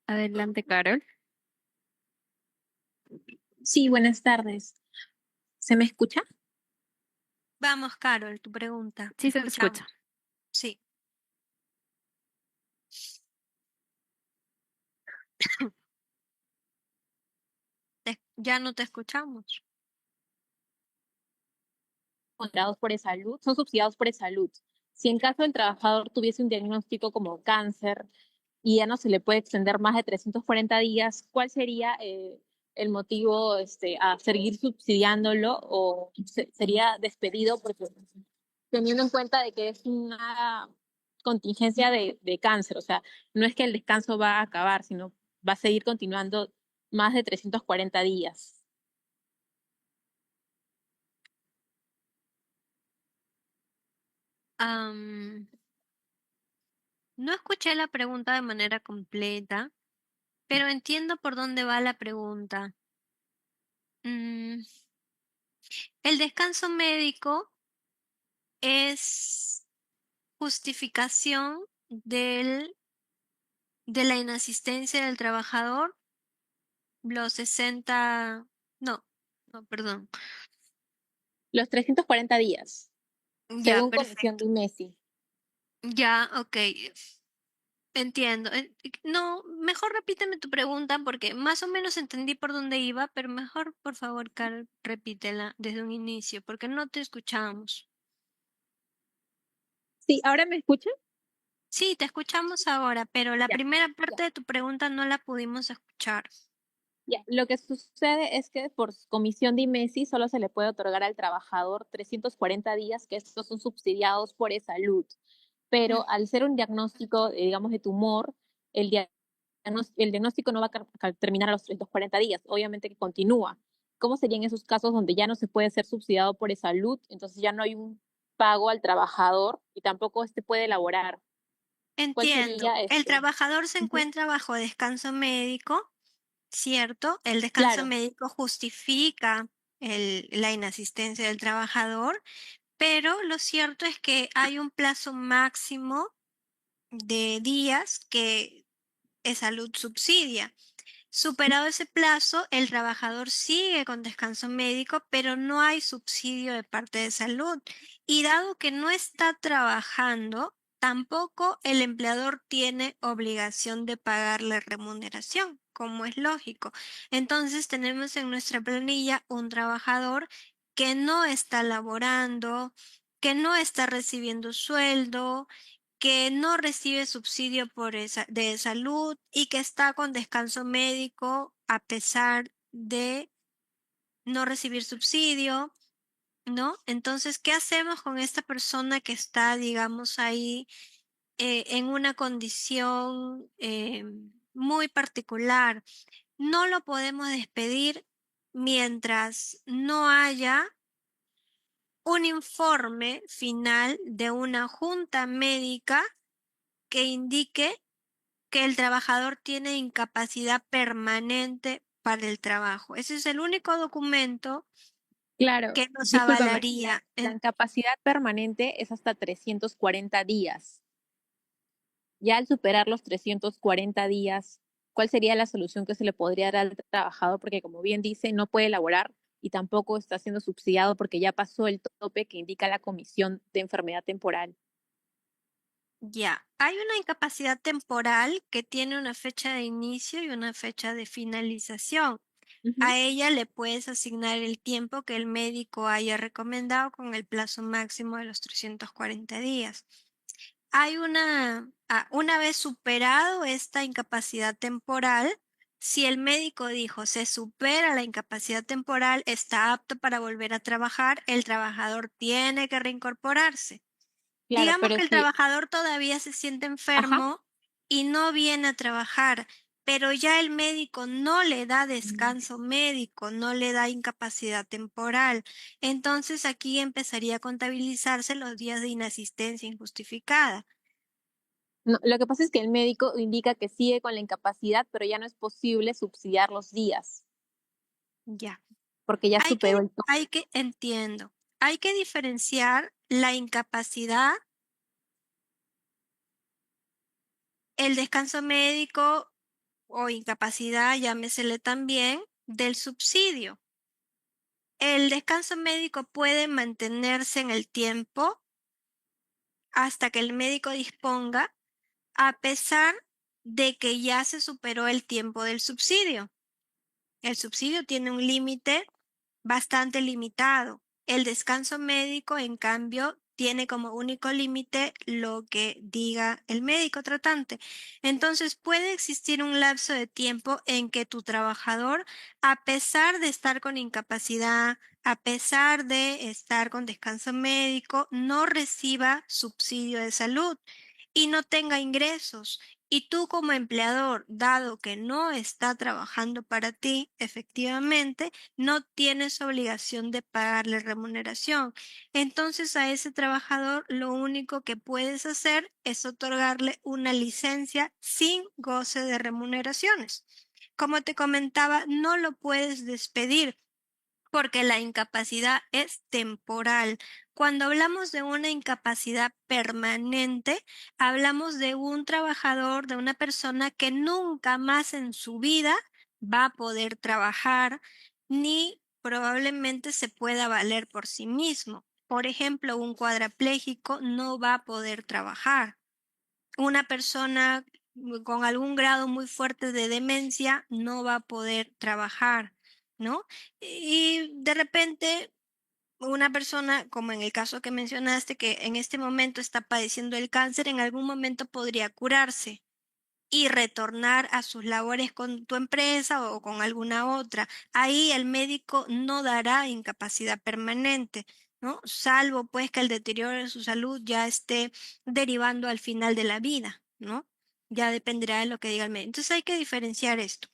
Adelante, Carol. Sí, buenas tardes. ¿Se me escucha? Vamos, Carol, tu pregunta. Te Sí, se escuchamos. escucha. Sí. Ya no te escuchamos. Contratados por salud, son subsidiados por salud. Si en caso el trabajador tuviese un diagnóstico como cáncer y ya no se le puede extender más de 340 días, ¿cuál sería el motivo a seguir subsidiándolo o sería despedido? Porque teniendo en cuenta de que es una contingencia de cáncer, o sea, no es que el descanso va a acabar, sino va a seguir continuando más de 340 días. Am, no escuché la pregunta de manera completa, pero entiendo por dónde va la pregunta. Mm, el descanso médico es justificación de la inasistencia del trabajador, los 60, no, no, perdón. Los 340 días, Ya, según Comisión perfecto. de Messi. Ya, ok. Entiendo. No, mejor repíteme tu pregunta porque más o menos entendí por dónde iba, pero mejor, por favor, Carol, repítela desde un inicio porque no te escuchamos. Sí, ¿ahora me escuchan? Sí, te escuchamos ahora, pero la Ya, primera ya, parte de tu pregunta no la pudimos escuchar. ya. Lo que sucede es que por Comisión de Messi solo se le puede otorgar al trabajador 340 días, que estos son subsidiados por salud. Pero al ser un diagnóstico, digamos, de tumor, el, el diagnóstico no va a terminar a los 340 días, obviamente que continúa. ¿Cómo serían esos casos donde ya no se puede ser subsidiado por salud? Entonces ya no hay un pago al trabajador y tampoco puede elaborar. ¿Cuál Entiendo. sería El este? trabajador se Ujú. encuentra bajo descanso médico, ¿cierto? El descanso Claro, médico justifica la inasistencia del trabajador, pero lo cierto es que hay un plazo máximo de días que salud subsidia. Superado ese plazo, el trabajador sigue con descanso médico, pero no hay subsidio de parte de salud. Y dado que no está trabajando, tampoco el empleador tiene obligación de pagarle remuneración, como es lógico. Entonces tenemos en nuestra planilla un trabajador que no está laborando, que no está recibiendo sueldo, que no recibe subsidio de salud y que está con descanso médico a pesar de no recibir subsidio. ¿no? Entonces, ¿qué hacemos con esta persona que está, digamos, ahí en una condición muy particular? No lo podemos despedir mientras no haya un informe final de una junta médica que indique que el trabajador tiene incapacidad permanente para el trabajo. Ese es el único documento Claro, que nos discúlpame, avalaría. la incapacidad permanente es hasta 340 días. Ya al superar los 340 días, ¿cuál sería la solución que se le podría dar al trabajador? Porque como bien dice, no puede elaborar y tampoco está siendo subsidiado porque ya pasó el tope que indica la Comisión de Enfermedad Temporal. Ya, hay una incapacidad temporal que tiene una fecha de inicio y una fecha de finalización. Ujú. A ella le puedes asignar el tiempo que el médico haya recomendado con el plazo máximo de los 340 días. Una vez superado esta incapacidad temporal, si el médico dijo se supera la incapacidad temporal, está apto para volver a trabajar, el trabajador tiene que reincorporarse. Claro, Digamos pero que el sí, trabajador todavía se siente ajá. enfermo y no viene a trabajar, pero ya el médico no le da descanso médico, no le da incapacidad temporal. Entonces aquí empezaría a contabilizarse los días de inasistencia injustificada. No, lo que pasa es que el médico indica que sigue con la incapacidad, pero ya no es posible subsidiar los días Ya. porque ya Hay que, superó el tope. entiendo, hay que diferenciar la incapacidad, el descanso médico o incapacidad, llámesele también, del subsidio. El descanso médico puede mantenerse en el tiempo hasta que el médico disponga, a pesar de que ya se superó el tiempo del subsidio. El subsidio tiene un límite bastante limitado. El descanso médico, en cambio, tiene como único límite lo que diga el médico tratante. Entonces, puede existir un lapso de tiempo en que tu trabajador, a pesar de estar con incapacidad, a pesar de estar con descanso médico, no reciba subsidio de salud y no tenga ingresos. Y tú como empleador, dado que no está trabajando para ti, efectivamente, no tienes obligación de pagarle remuneración. Entonces a ese trabajador lo único que puedes hacer es otorgarle una licencia sin goce de remuneraciones. Como te comentaba, no lo puedes despedir porque la incapacidad es temporal. Cuando hablamos de una incapacidad permanente, hablamos de un trabajador, de una persona que nunca más en su vida va a poder trabajar ni probablemente se pueda valer por sí mismo. Por ejemplo, un cuadrapléjico no va a poder trabajar. Una persona con algún grado muy fuerte de demencia no va a poder trabajar, ¿no? Y de repente, una persona, como en el caso que mencionaste, que en este momento está padeciendo el cáncer, en algún momento podría curarse y retornar a sus labores con tu empresa o con alguna otra. Ahí el médico no dará incapacidad permanente, ¿no? Salvo pues que el deterioro de su salud ya esté derivando al final de la vida, ¿no? Ya dependerá de lo que diga el médico. Entonces hay que diferenciar esto.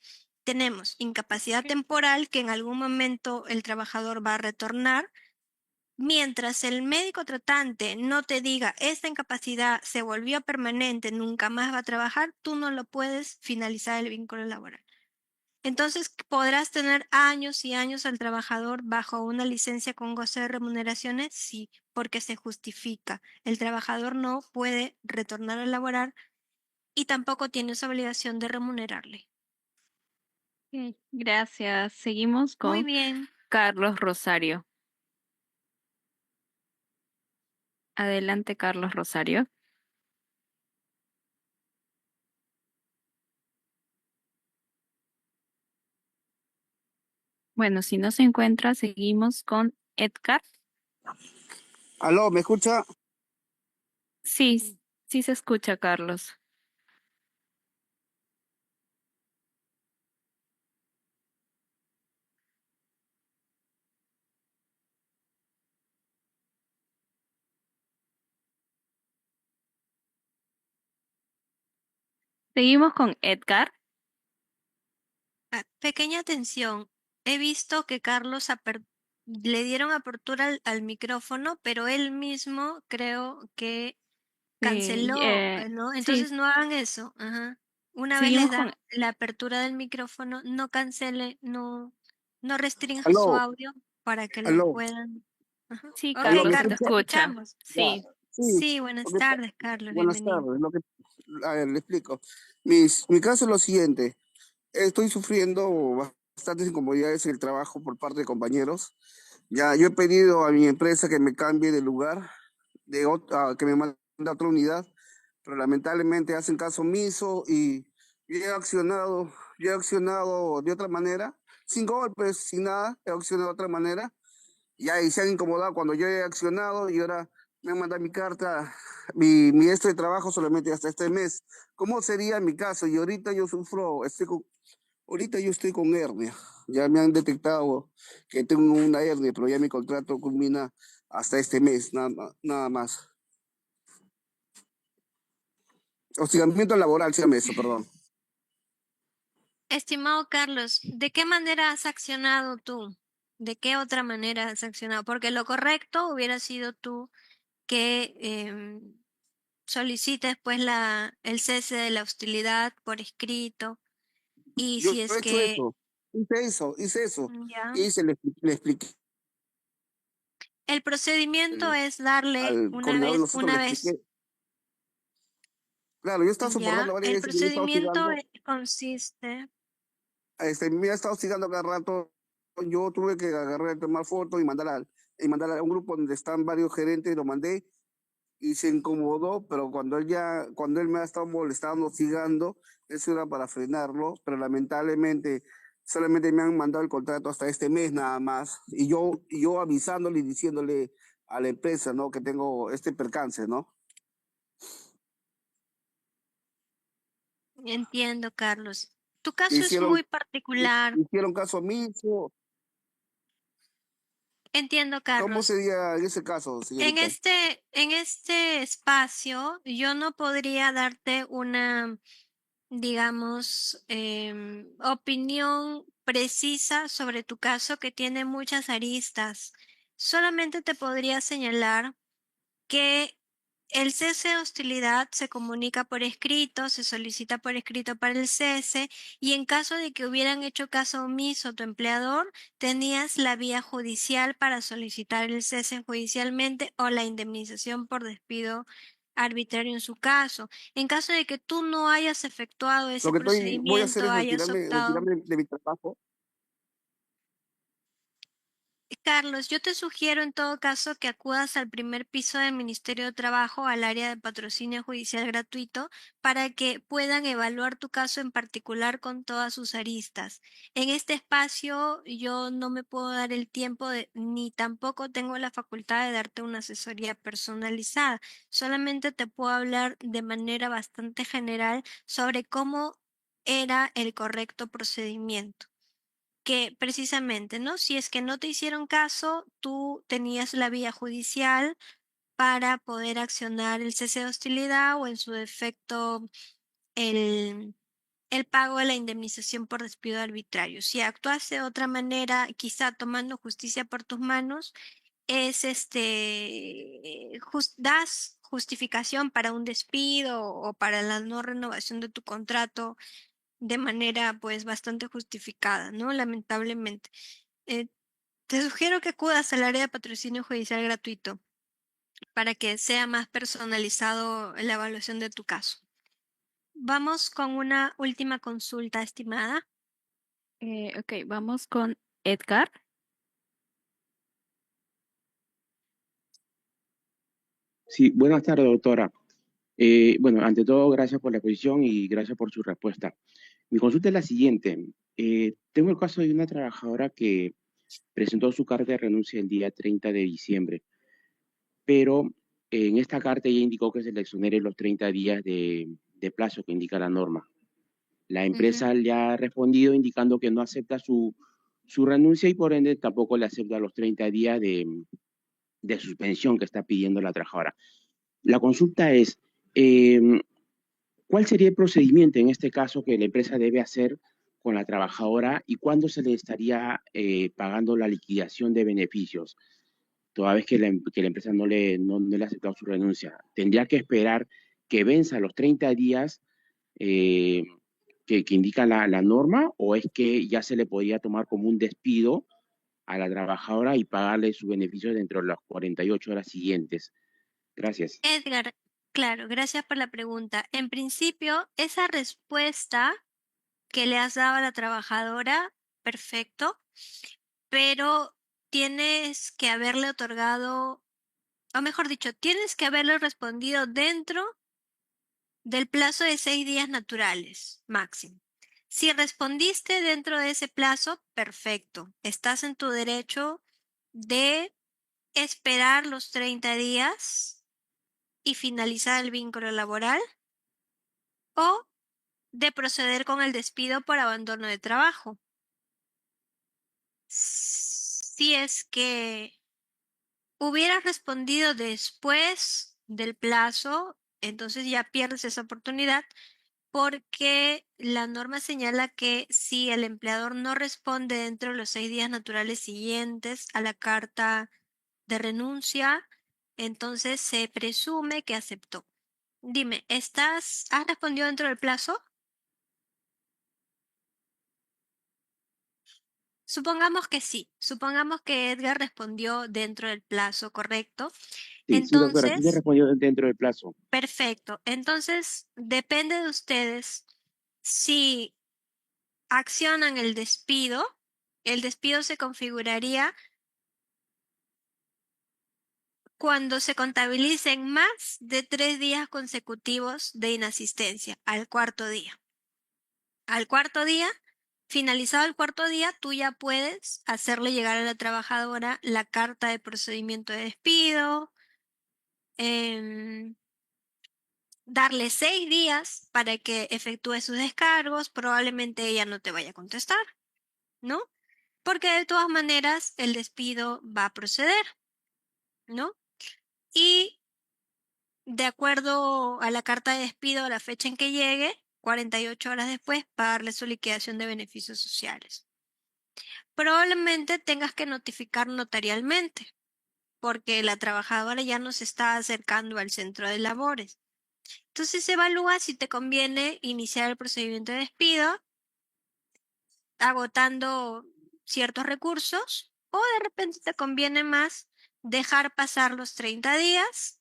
Tenemos incapacidad temporal que en algún momento el trabajador va a retornar. Mientras el médico tratante no te diga esta incapacidad se volvió permanente, nunca más va a trabajar, tú no lo puedes finalizar el vínculo laboral. Entonces podrás tener años y años al trabajador bajo una licencia con goce de remuneraciones, sí, porque se justifica. El trabajador no puede retornar a laborar y tampoco tienes obligación de remunerarle. Ok, gracias. Seguimos Muy con bien. Carlos Rosario. Adelante, Carlos Rosario. Bueno, si no se encuentra, seguimos con Edgar. Aló, ¿me escucha? Sí, sí se escucha, Carlos. Seguimos con Edgar. Pequeña atención. He visto que Carlos le dieron apertura al micrófono, pero él mismo creo que Sí, canceló, ¿no? sí, Entonces no hagan eso. Ajá. Una vez les seguimos con... dan la apertura del micrófono, no cancele, no restrinja su Aló, audio para que lo aló, puedan. Ajá. Sí, Ok, aló, ¿me Carlos, te Carlos, te escucha? escucha. escuchamos. Ya, Sí. sí, Sí, buenas lo que tardes, Carlos, buenas bienvenido. tardes. A ver, le explico. Mi caso es lo siguiente. Estoy sufriendo bastantes incomodidades en el trabajo por parte de compañeros. Ya, yo he pedido a mi empresa que me cambie de lugar, que me mande a otra unidad, pero lamentablemente hacen caso omiso y yo he accionado de otra manera, sin golpes, sin nada, he accionado de otra manera. Y ahí se han incomodado cuando yo he accionado y ahora me han mandado mi carta, mi esto de trabajo solamente hasta este mes. ¿Cómo sería mi caso? Y ahorita ahorita yo estoy con hernia. Ya me han detectado que tengo una hernia, pero ya mi contrato culmina hasta este mes, nada más. Hostigamiento laboral, se llama eso, perdón. Estimado Carlos, ¿de qué manera has accionado tú? ¿De qué otra manera has accionado? Porque lo correcto hubiera sido tú que solicites pues el cese de la hostilidad por escrito y Yo si es he hecho que eso, hice eso. ya. Le expliqué El procedimiento es darle al coordinador de nosotros, una le vez, expliqué. Claro, yo estaba soportando ya. varias El veces que me he estado procedimiento hostigando. consiste, Me ha estado hostigando cada rato. Yo tuve que agarrar, tomar fotos y mandar a un grupo donde están varios gerentes, lo mandé y se incomodó, pero cuando él me ha estado molestando, hostigando, eso era para frenarlo, pero lamentablemente solamente me han mandado el contrato hasta este mes nada más, y yo avisándole y diciéndole a la empresa, ¿no? Que tengo este percance, ¿no? entiendo, Carlos. Tu Me caso es hicieron, muy particular. hicieron caso omiso. Entiendo, ¿Cómo Carlos. sería en ese caso, señorita? En este espacio, yo no podría darte una, digamos, opinión precisa sobre tu caso que tiene muchas aristas. Solamente te podría señalar que el cese de hostilidad se comunica por escrito, se solicita por escrito para el cese y en caso de que hubieran hecho caso omiso a tu empleador, tenías la vía judicial para solicitar el cese judicialmente o la indemnización por despido arbitrario en su caso. En caso de que tú no hayas efectuado Lo ese que voy a hacer procedimiento, es hayas optado. retirarme de mi trabajo. Carlos, yo te sugiero en todo caso que acudas al primer piso del Ministerio de Trabajo, al área de patrocinio judicial gratuito, para que puedan evaluar tu caso en particular con todas sus aristas. En este espacio yo no me puedo dar el tiempo ni tampoco tengo la facultad de darte una asesoría personalizada. Solamente te puedo hablar de manera bastante general sobre cómo era el correcto procedimiento que precisamente, ¿no? Si es que no te hicieron caso, tú tenías la vía judicial para poder accionar el cese de hostilidad o en su defecto el, el pago de la indemnización por despido arbitrario. Si actuaste de otra manera, quizá tomando justicia por tus manos, es das justificación para un despido o para la no renovación de tu contrato de manera pues bastante justificada, ¿no? Lamentablemente. Eh, Te sugiero que acudas al área de patrocinio judicial gratuito para que sea más personalizado la evaluación de tu caso. Vamos con una última consulta, estimada. Ok, vamos con Edgar. Sí, buenas tardes, doctora. Bueno, ante todo, gracias por la exposición y gracias por su respuesta. Mi consulta es la siguiente. Tengo el caso de una trabajadora que presentó su carta de renuncia el día 30 de diciembre, pero en esta carta ella indicó que se le exonere los 30 días de plazo que indica la norma. La Ujú. empresa le ha respondido indicando que no acepta su renuncia y por ende tampoco le acepta los 30 días de suspensión que está pidiendo la trabajadora. La consulta es, ¿Cuál sería el procedimiento en este caso que la empresa debe hacer con la trabajadora y cuándo se le estaría pagando la liquidación de beneficios? Toda vez que que la empresa no le ha aceptado su renuncia. ¿Tendría que esperar que venza los 30 días eh, que indica la norma o es que ya se le podría tomar como un despido a la trabajadora y pagarle su beneficio dentro de las 48 horas siguientes? Gracias. Edgar, claro, gracias por la pregunta. En principio, esa respuesta que le has dado a la trabajadora, perfecto, pero tienes que haberle otorgado, o mejor dicho, tienes que haberle respondido dentro del plazo de 6 días naturales, máximo. Si respondiste dentro de ese plazo, perfecto. Estás en tu derecho de esperar los 30 días y finalizar el vínculo laboral o de proceder con el despido por abandono de trabajo. Si es que hubieras respondido después del plazo, entonces ya pierdes esa oportunidad porque la norma señala que si el empleador no responde dentro de los 6 días naturales siguientes a la carta de renuncia, entonces se presume que aceptó. Dime, ¿has respondido dentro del plazo? Supongamos que sí, supongamos que Edgar respondió dentro del plazo correcto. Sí, sí, doctora, sí le Entonces, respondió dentro del plazo. perfecto. Entonces, depende de ustedes si accionan el despido. El despido se configuraría cuando se contabilicen más de 3 días consecutivos de inasistencia al cuarto día. Al cuarto día, finalizado el cuarto día, tú ya puedes hacerle llegar a la trabajadora la carta de procedimiento de despido, em, darle 6 días para que efectúe sus descargos. Probablemente ella no te vaya a contestar, ¿no? Porque de todas maneras el despido va a proceder, ¿no? Y de acuerdo a la carta de despido, a la fecha en que llegue, 48 horas después, pagarle su liquidación de beneficios sociales. Probablemente tengas que notificar notarialmente, porque la trabajadora ya no se está acercando al centro de labores. Entonces se evalúa si te conviene iniciar el procedimiento de despido agotando ciertos recursos o de repente te conviene más dejar pasar los 30 días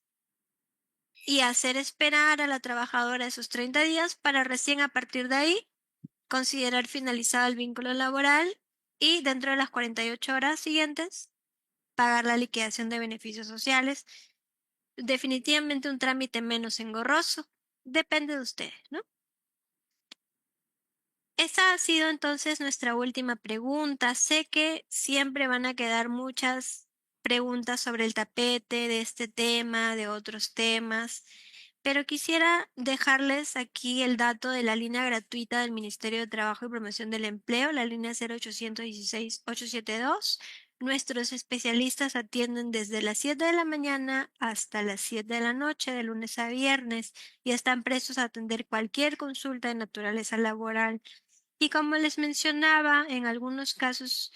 y hacer esperar a la trabajadora esos 30 días para recién a partir de ahí considerar finalizado el vínculo laboral y dentro de las 48 horas siguientes pagar la liquidación de beneficios sociales. Definitivamente un trámite menos engorroso. Depende de ustedes, ¿no? Esa ha sido entonces nuestra última pregunta. Sé que siempre van a quedar muchas preguntas sobre el tapete de este tema, de otros temas, pero quisiera dejarles aquí el dato de la línea gratuita del Ministerio de Trabajo y Promoción del Empleo, la línea 0816-872. Nuestros especialistas atienden desde las 7 de la mañana hasta las 7 de la noche, de lunes a viernes, y están prestos a atender cualquier consulta de naturaleza laboral. Y como les mencionaba, en algunos casos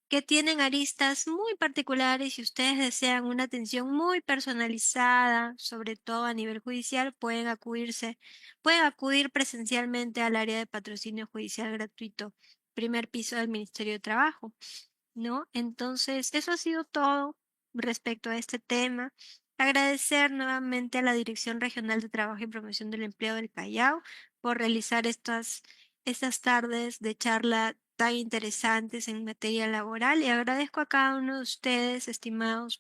que tienen aristas muy particulares y ustedes desean una atención muy personalizada, sobre todo a nivel judicial, pueden acudir presencialmente al área de patrocinio judicial gratuito, primer piso del Ministerio de Trabajo, ¿no? Entonces, eso ha sido todo respecto a este tema. Agradecer nuevamente a la Dirección Regional de Trabajo y Promoción del Empleo del Callao por realizar estas tardes de charla tan interesantes en materia laboral y agradezco a cada uno de ustedes, estimados